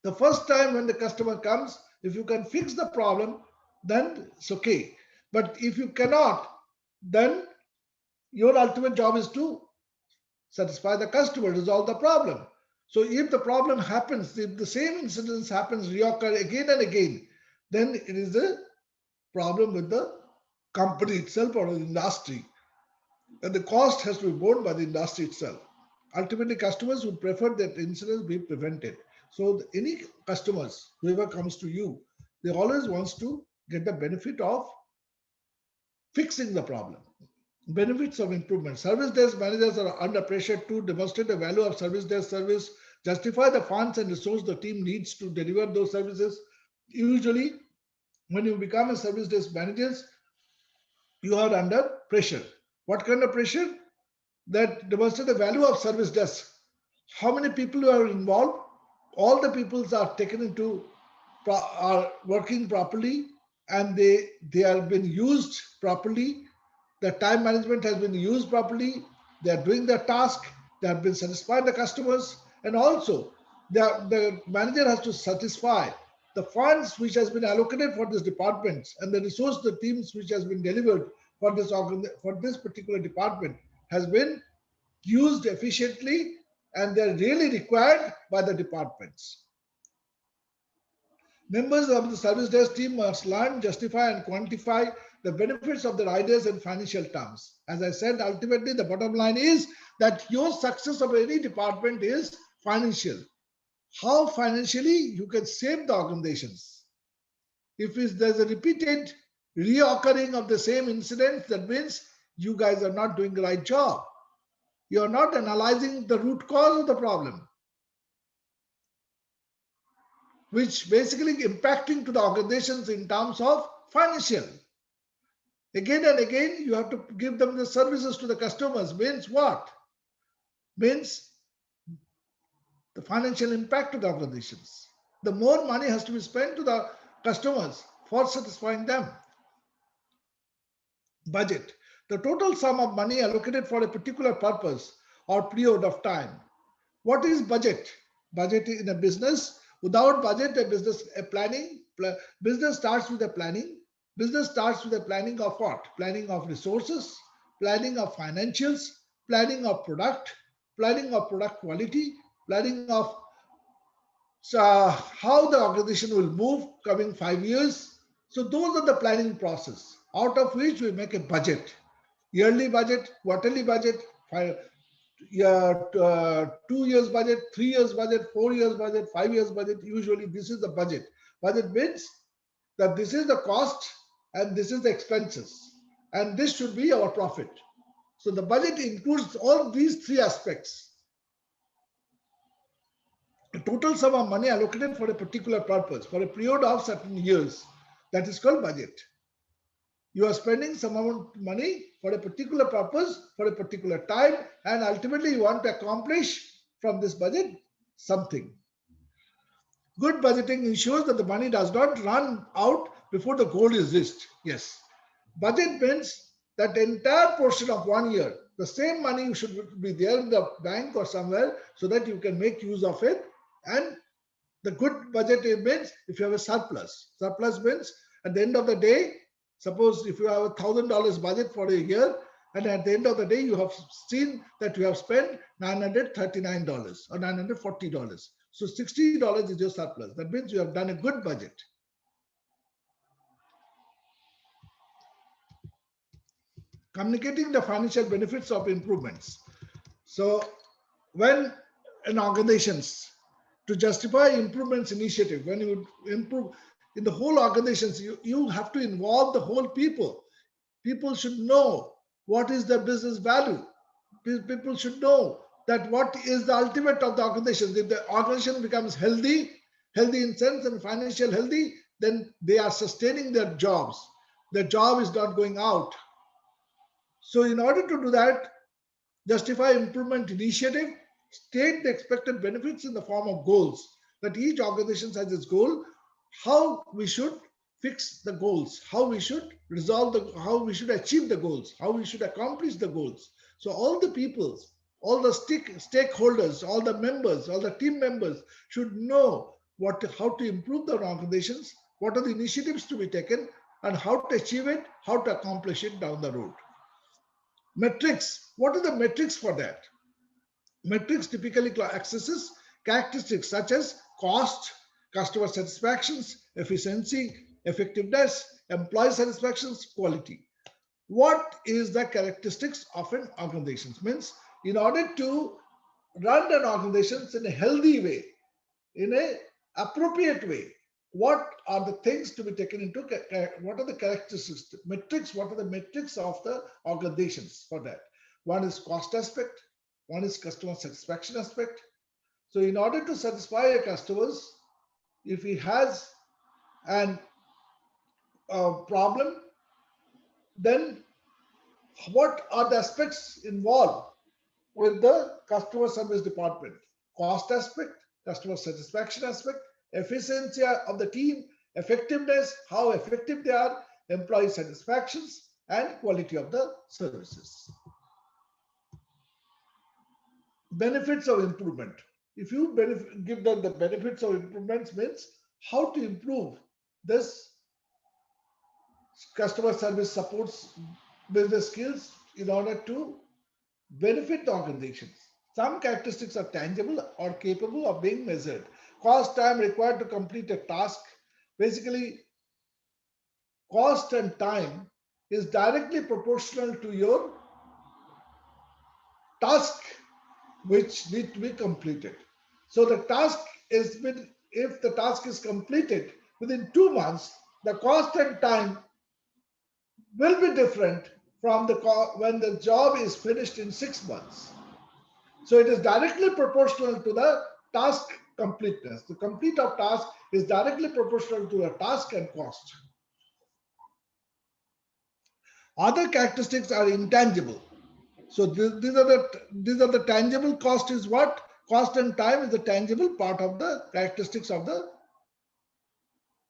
S2: The first time when the customer comes, if you can fix the problem, then it's okay. But if you cannot, then your ultimate job is to satisfy the customer, resolve the problem. So if the problem happens, if the same incidents happens, reoccur again and again, then it is a problem with the company itself or the industry. And the cost has to be borne by the industry itself. Ultimately, customers would prefer that incidents be prevented. So any customers, whoever comes to you, they always wants to get the benefit of fixing the problem. Benefits of improvement. Service desk managers are under pressure to demonstrate the value of service desk service, justify the funds and resource the team needs to deliver those services. Usually, when you become a service desk manager, you are under pressure. What kind of pressure? That demonstrate the value of service desk. How many people are involved? All the peoples are taken into, are working properly, and they have been used properly. The time management has been used properly. They are doing their task. They have been satisfying the customers, and also the manager has to satisfy the funds which has been allocated for this department and the resource, the teams which has been delivered for this particular department has been used efficiently, and they're really required by the departments. Members of the service desk team must learn, justify, and quantify the benefits of their ideas in financial terms. As I said, ultimately, the bottom line is that your success of any department is financial. How financially you can save the organizations. If there's a repeated reoccurring of the same incidents, that means you guys are not doing the right job. You are not analyzing the root cause of the problem, which basically impacting to the organizations in terms of financial. Again and again, you have to give them the services to the customers. Means what? Means the financial impact to the organizations. The more money has to be spent to the customers for satisfying them. Budget. The total sum of money allocated for a particular purpose or period of time. What is budget? Budget in a business. Without budget, business starts with a planning. Business starts with a planning of what? Planning of resources, planning of financials, planning of product quality, planning of how the organization will move coming 5 years. So those are the planning process, out of which we make a budget. Yearly budget, quarterly budget, 2 years budget, 3 years budget, 4 years budget, 5 years budget. Usually this is the budget. Budget means that this is the cost and this is the expenses, and this should be our profit. So the budget includes all these three aspects. The total sum of money allocated for a particular purpose for a period of certain years, that is called budget. You are spending some amount of money for a particular purpose for a particular time, and ultimately you want to accomplish from this budget something. Good budgeting ensures that the money does not run out before the goal is reached. Yes. Budget means that the entire portion of 1 year, the same money should be there in the bank or somewhere so that you can make use of it. And the good budget means if you have a surplus. Surplus means at the end of the day, suppose if you have $1,000 budget for a year, and at the end of the day, you have seen that you have spent $939 or $940. So $60 is your surplus. That means you have done a good budget. Communicating the financial benefits of improvements. So when an organizations to justify improvements initiative, when you improve in the whole organizations, you have to involve the whole people. People should know what is the business value. People should know that what is the ultimate of the organization. If the organization becomes healthy in sense and financial healthy, then they are sustaining their jobs. Their job is not going out. So in order to do that, justify improvement initiative, state the expected benefits in the form of goals, that each organization has its goal, how we should fix the goals, how we should resolve how we should achieve the goals, how we should accomplish the goals. So all the people, all the stakeholders, all the members, all the team members should know how to improve their organizations, what are the initiatives to be taken, and how to achieve it, how to accomplish it down the road. Metrics. What are the metrics for that? Metrics typically accesses characteristics such as cost, customer satisfactions, efficiency, effectiveness, employee satisfactions, quality. What is the characteristics of an organization? Means in order to run an organization in a healthy way, in a appropriate way, what are the things to be taken into, what are the characteristics, metrics, what are the metrics of the organizations for that? One is cost aspect, one is customer satisfaction aspect. So in order to satisfy your customers, if he has a problem, then what are the aspects involved with the customer service department? Cost aspect, customer satisfaction aspect, efficiency of the team, effectiveness, how effective they are, employee satisfactions, and quality of the services. Benefits of improvement. If you give them the benefits of improvements, means how to improve this customer service supports business skills in order to benefit the organizations. Some characteristics are tangible or capable of being measured. Cost, time required to complete a task. Basically, cost and time is directly proportional to your task which need to be completed. So the task is, if the task is completed within 2 months, the cost and time will be different from when the job is finished in 6 months. So it is directly proportional to the task completeness. The complete of task is directly proportional to the task and cost. Other characteristics are intangible. So these are the tangible. Cost is what? Cost and time is the tangible part of the characteristics of the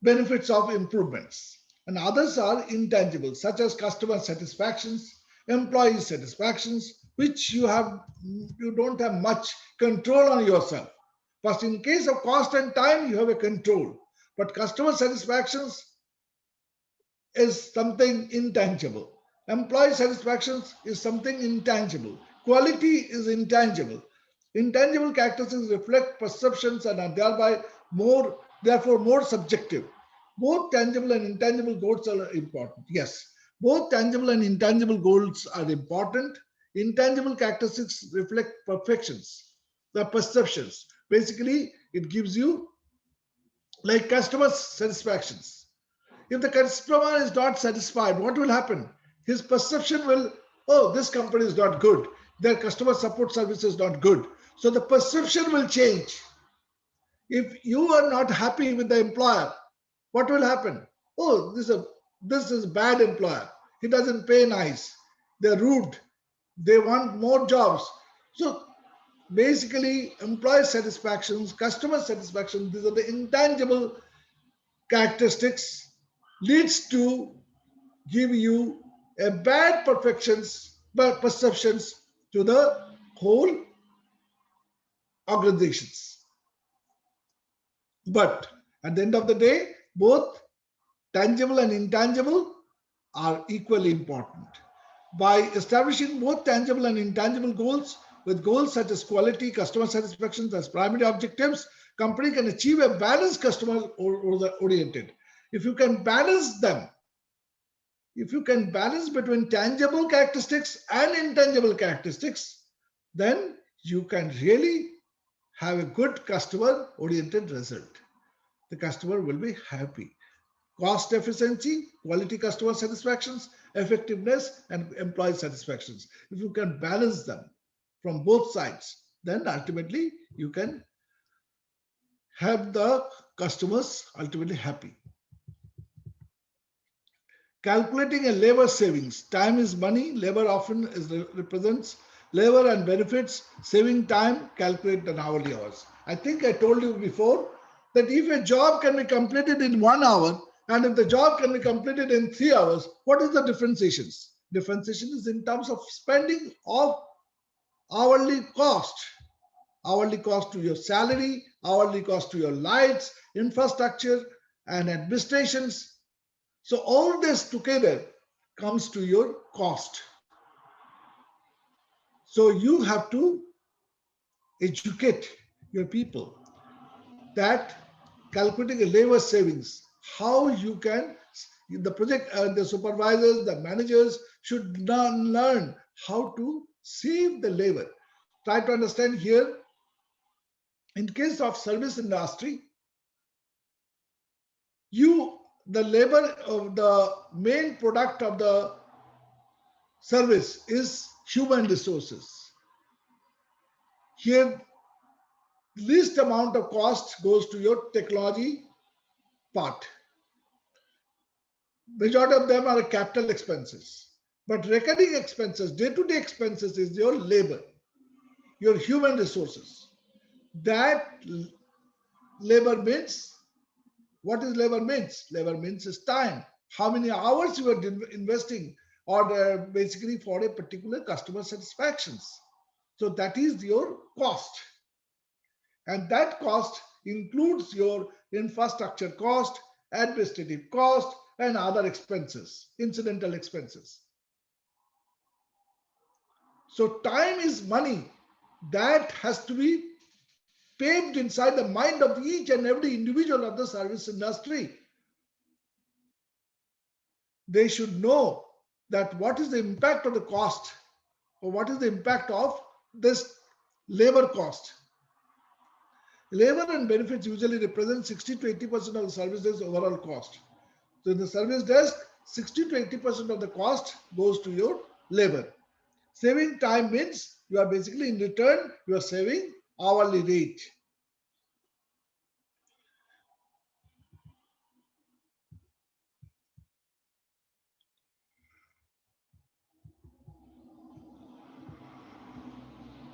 S2: benefits of improvements. And others are intangible, such as customer satisfactions, employee satisfactions, which you don't have much control on yourself. But in case of cost and time, you have a control. But customer satisfactions is something intangible. Employee satisfactions is something intangible. Quality is intangible. Intangible characteristics reflect perceptions and are therefore more subjective. Both tangible and intangible goals are important. Yes, both tangible and intangible goals are important. Intangible characteristics reflect perfections, the perceptions. Basically, it gives you like customer satisfactions. If the customer is not satisfied, what will happen? His perception will, oh, this company is not good. Their customer support service is not good. So the perception will change. If you are not happy with the employer, what will happen? Oh, this is a bad employer. He doesn't pay nice. They're rude. They want more jobs. So basically, employee satisfactions, customer satisfaction, these are the intangible characteristics leads to give you a bad perceptions to the whole organizations. But at the end of the day, both tangible and intangible are equally important. By establishing both tangible and intangible goals, with goals such as quality, customer satisfaction as primary objectives, company can achieve a balanced customer oriented. If you can balance them, if you can balance between tangible characteristics and intangible characteristics, then you can really have a good customer oriented result. The customer will be happy. Cost efficiency, quality customer satisfactions, effectiveness, and employee satisfactions. If you can balance them from both sides, then ultimately you can have the customers ultimately happy. Calculating a labor savings. Time is money. Labor often represents labor and benefits. Saving time, calculate an hourly hours. I think I told you before that if a job can be completed in 1 hour, And if the job can be completed in 3 hours, what is the differentiations? Differentiation is in terms of spending of hourly cost. Hourly cost to your salary, hourly cost to your lights, infrastructure, and administrations. So all this together comes to your cost. So you have to educate your people that calculating a labor savings, how you can, the project, the supervisors, the managers should learn how to save the labor. Try to understand here, in case of service industry, the labor of the main product of the service is human resources. Here, least amount of cost goes to your technology part. Majority of them are capital expenses. But recurring expenses, day-to-day expenses is your labor, your human resources. That labor means, what is labor means? Labor means is time. How many hours you are investing or basically for a particular customer satisfactions. So that is your cost. And that cost includes your infrastructure cost, administrative cost, and other expenses, incidental expenses. So time is money that has to be paved inside the mind of each and every individual of the service industry. They should know that what is the impact of the cost, or what is the impact of this labor cost. Labor and benefits usually represent 60 to 80% of the service desk's overall cost. So in the service desk, 60 to 80% of the cost goes to your labor. Saving time means you are basically, in return, you are saving hourly rate.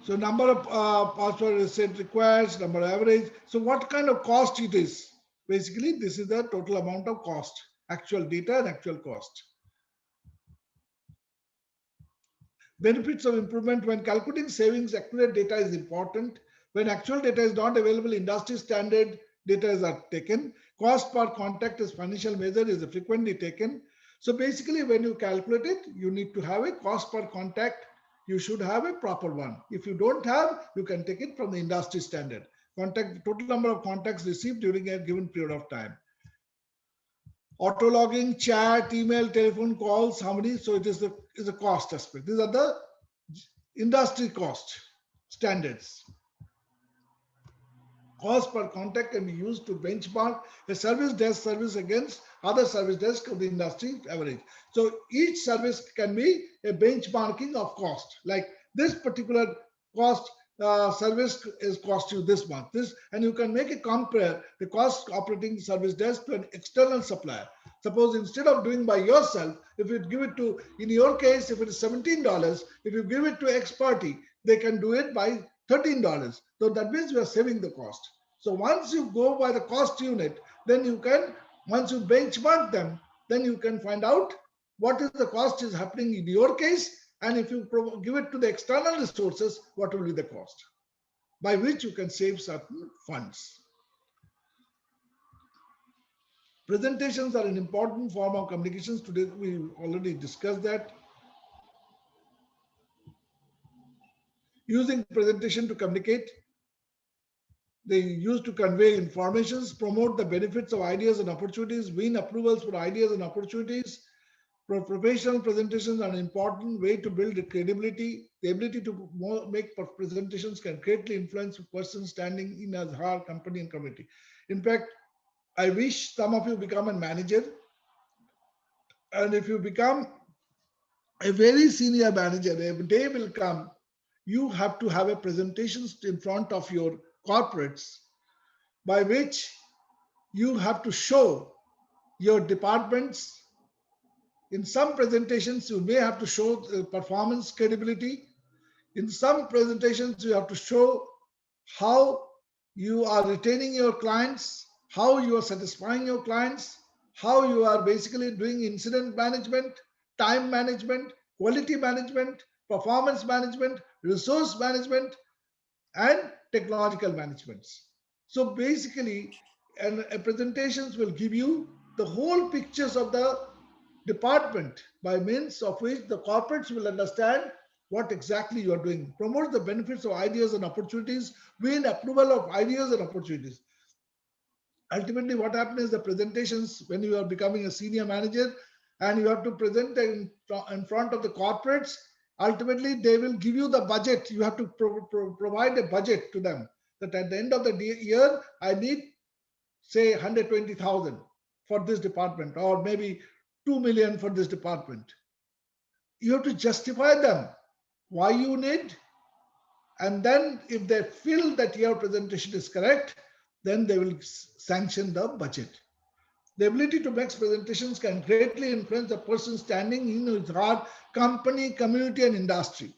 S2: So number of password reset requires, number average. So what kind of cost it is? Basically, this is the total amount of cost, actual data and actual cost. Benefits of improvement: when calculating savings, accurate data is important. When actual data is not available, industry standard data are taken. Cost per contact is financial measure is frequently taken. So basically, when you calculate it, you need to have a cost per contact. You should have a proper one. If you don't have, you can take it from the industry standard. Contact, total number of contacts received during a given period of time. Auto logging, chat, email, telephone calls, how many? So it is a cost aspect. These are the industry cost standards. Cost per contact can be used to benchmark a service desk service against other service desks of the industry average. So each service can be a benchmarking of cost. Like this particular cost service is cost you this much. And you can make a compare the cost operating service desk to an external supplier. Suppose instead of doing by yourself, if you give it to, in your case, if it is $17, if you give it to X party, they can do it by $13. So that means you are saving the cost. So once you go by the cost unit, then you can, once you benchmark them, then you can find out what is the cost is happening in your case. And if you give it to the external resources, what will be the cost by which you can save certain funds. Presentations are an important form of communications. Today, we already discussed that. Using presentation to communicate. They use to convey informations, promote the benefits of ideas and opportunities, win approvals for ideas and opportunities. Professional presentations are an important way to build credibility. The ability to make presentations can greatly influence a person standing in as her company and community. In fact, I wish some of you become a manager. And if you become a very senior manager, a day will come, you have to have a presentation in front of your corporates by which you have to show your departments. In some presentations, you may have to show performance credibility. In some presentations, you have to show how you are retaining your clients, how you are satisfying your clients, how you are basically doing incident management, time management, quality management, performance management, resource management, and technological managements. So basically, presentations will give you the whole pictures of the department by means of which the corporates will understand what exactly you are doing. Promote the benefits of ideas and opportunities, win approval of ideas and opportunities. Ultimately, what happens is the presentations when you are becoming a senior manager and you have to present in front of the corporates, ultimately they will give you the budget. You have to provide a budget to them that at the end of the year, I need say 120,000 for this department or maybe 2 million for this department. You have to justify them why you need, and then if they feel that your presentation is correct, then they will sanction the budget. The ability to make presentations can greatly influence the person standing in his heart, company, community, and industry.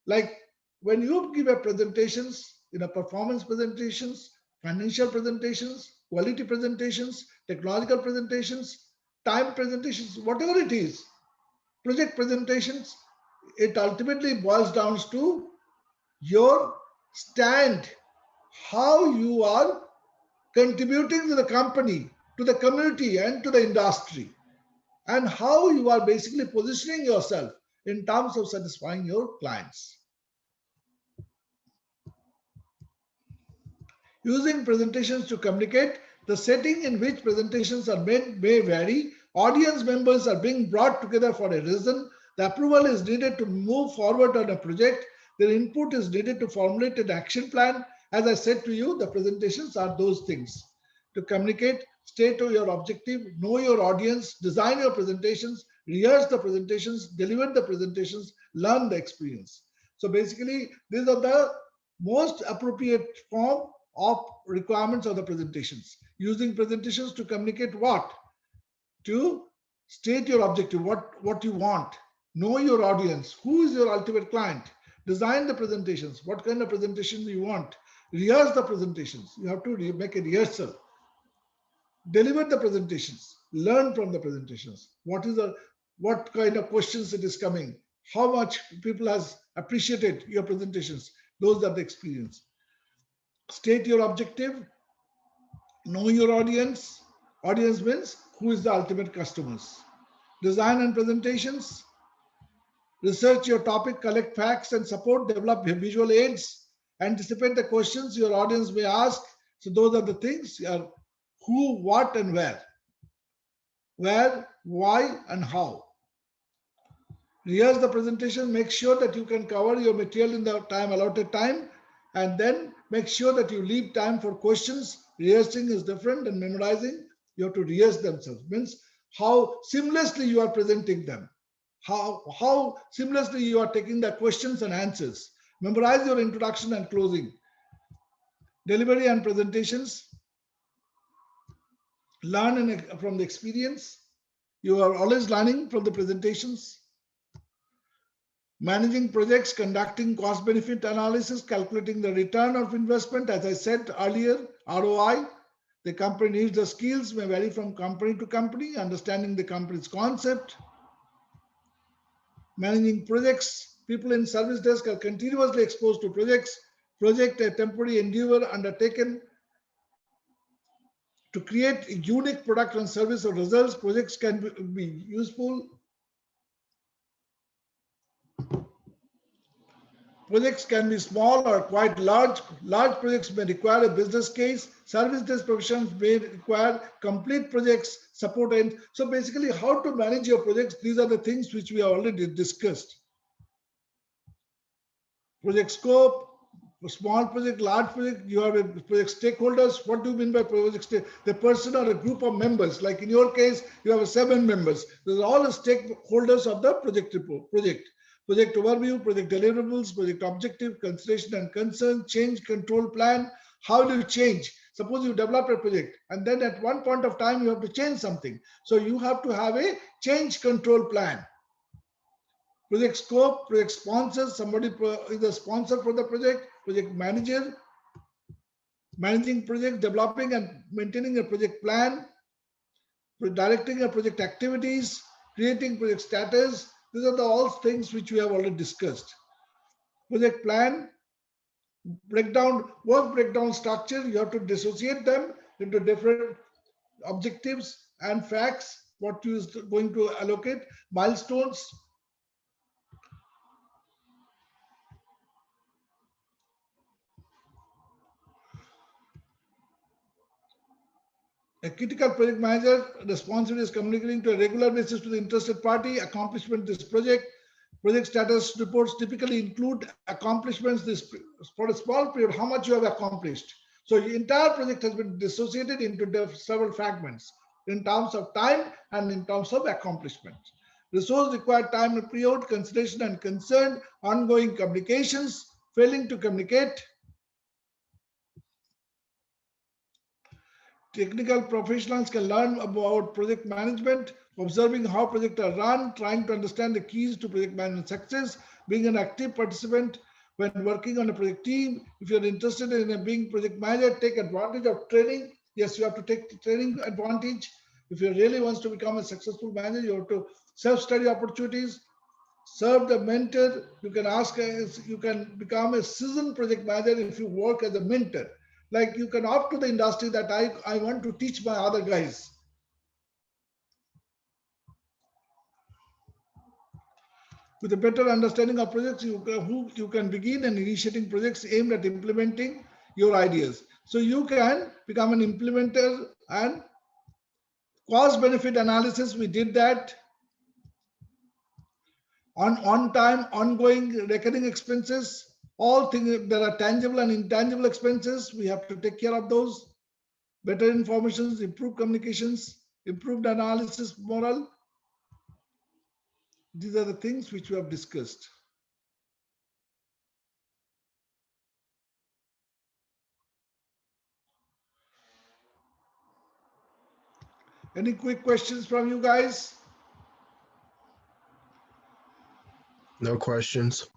S2: Like when you give a presentations, performance presentations, financial presentations, quality presentations, technological presentations, time presentations, whatever it is, project presentations, it ultimately boils down to your stand, how you are contributing to the company, to the community, and to the industry, and how you are basically positioning yourself in terms of satisfying your clients. Using presentations to communicate, the setting in which presentations are made may vary. Audience members are being brought together for a reason. The approval is needed to move forward on a project. Their input is needed to formulate an action plan. As I said to you, the presentations are those things. To communicate, state your objective, know your audience, design your presentations, rehearse the presentations, deliver the presentations, learn the experience. So basically, these are the most appropriate form of requirements of the presentations. Using presentations to communicate what? To state your objective, what you want, know your audience, who is your ultimate client, design the presentations, what kind of presentation you want, rehearse the presentations. You have to make a rehearsal, deliver the presentations, learn from the presentations. What kind of questions it is coming, how much people has appreciated your presentations. Those are the experience. State your objective, know your audience. Audience means who is the ultimate customers. Design and presentations. Research your topic, collect facts and support, develop visual aids, anticipate the questions your audience may ask. So those are the things, who, what, and where. Where, why, and how. Rehearse the presentation, make sure that you can cover your material in the allotted time, and then make sure that you leave time for questions. Rehearsing is different than memorizing. You have to rehearse themselves. Means how seamlessly you are presenting them. How seamlessly you are taking the questions and answers. Memorize your introduction and closing. Delivery and presentations. Learn from the experience. You are always learning from the presentations. Managing projects, conducting cost-benefit analysis, calculating the return of investment. As I said earlier, ROI. The company needs the skills, may vary from company to company. Understanding the company's concept. Managing projects. People in service desk are continuously exposed to projects. Project a temporary endeavor undertaken to create a unique product and service or results. Projects can be useful. Projects can be small or quite large. Large projects may require a business case. Service desk professions may require complete projects support. And so basically how to manage your projects. These are the things which we have already discussed. Project scope, small project, large project, you have a project stakeholders. What do you mean by project stake? The person or a group of members, like in your case, you have 7 members. Those are all the stakeholders of the project report, project overview, project deliverables, project objective, consideration and concern, change control plan. How do you change? Suppose you develop a project and then at one point of time you have to change something. So you have to have a change control plan. Project scope, project sponsors, somebody is a sponsor for the project manager, managing project, developing and maintaining a project plan, directing a project activities, creating project status. These are all things which we have already discussed. Project plan, breakdown, work breakdown structure. You have to dissociate them into different objectives and facts, what you is going to allocate, milestones. A critical project manager responsibility is communicating to a regular basis to the interested party, accomplishment of this project. Project status reports typically include accomplishments this for a small period, how much you have accomplished. So the entire project has been dissociated into several fragments in terms of time and in terms of accomplishment. Resource required time and period, consideration and concern, ongoing communications, failing to communicate. Technical professionals can learn about project management, observing how projects are run, trying to understand the keys to project management success, being an active participant when working on a project team. If you're interested in being project manager, take advantage of training. Yes, you have to take the training advantage. If you really wants to become a successful manager, you have to self-study opportunities, serve the mentor. You can ask, you can become a seasoned project manager if you work as a mentor. Like you can opt to the industry that I want to teach my other guys. With a better understanding of projects, you can begin and initiating projects aimed at implementing your ideas. So you can become an implementer and cost benefit analysis. We did that. On time, ongoing recurring expenses, all things, there are tangible and intangible expenses. We have to take care of those. Better information, improved communications, improved analysis, moral. These are the things which we have discussed. Any quick questions from you guys?
S6: No questions.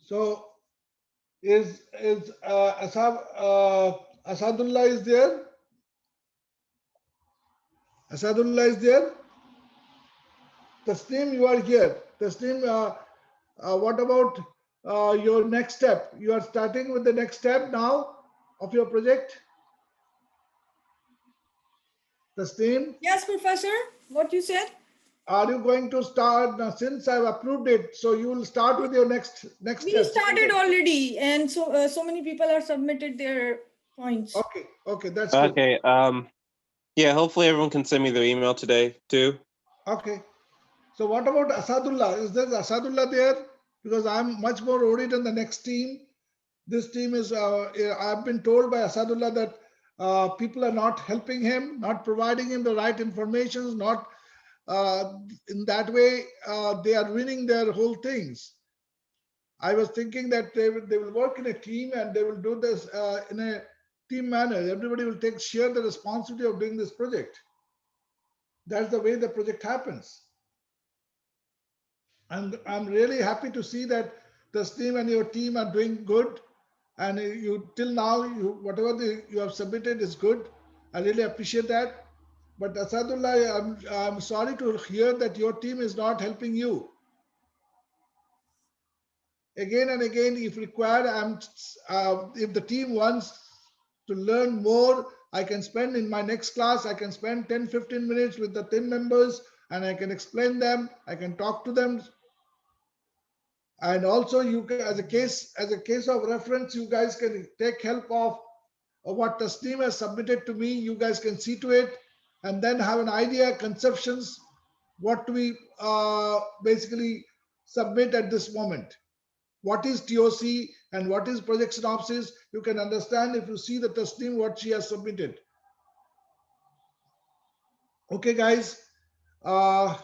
S2: So is Asadullah is there? Asadullah is there? Tasneem, you are here. Tasneem, what about your next step? You are starting with the next step now of your project? Tasneem?
S1: Yes, Professor, what you said?
S2: Are you going to start now, since I've approved it? So you will start with your next
S1: We
S2: step.
S1: started already, and so many people are submitted their points.
S2: Okay, that's good.
S4: Okay. Yeah, hopefully everyone can send me their email today too.
S2: Okay. So what about Asadullah? Is there Asadullah there? Because I'm much more worried on the next team. This team is, I've been told by Asadullah that people are not helping him, not providing him the right information, not in that way, they are winning their whole things. I was thinking that they will work in a team and they will do this in a team manner. Everybody will share the responsibility of doing this project. That's the way the project happens. And I'm really happy to see that the team and your team are doing good. And you till now, whatever you have submitted is good. I really appreciate that. But Asadullah, I'm sorry to hear that your team is not helping you. Again and again, if required, if the team wants to learn more, I can spend in my next class, I can spend 10-15 minutes with the team members and I can explain them, I can talk to them. And also you can, as a case of reference, you guys can take help of what the team has submitted to me. You guys can see to it and then have an idea, conceptions, what we basically submit at this moment. What is TOC and what is project synopsis? You can understand if you see the Tasneem what she has submitted. Okay, guys, my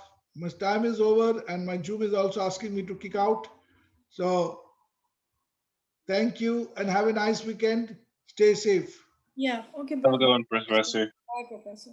S2: time is over and my Zoom is also asking me to kick out. So thank you and have a nice weekend. Stay safe.
S1: Yeah, okay.
S4: Have a good one, Professor.
S1: Bye, Professor.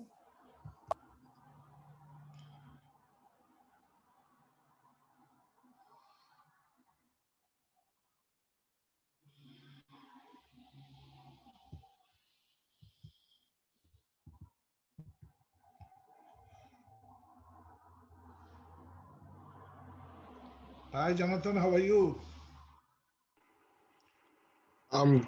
S2: Hi, Jonathan. How are you?
S6: I'm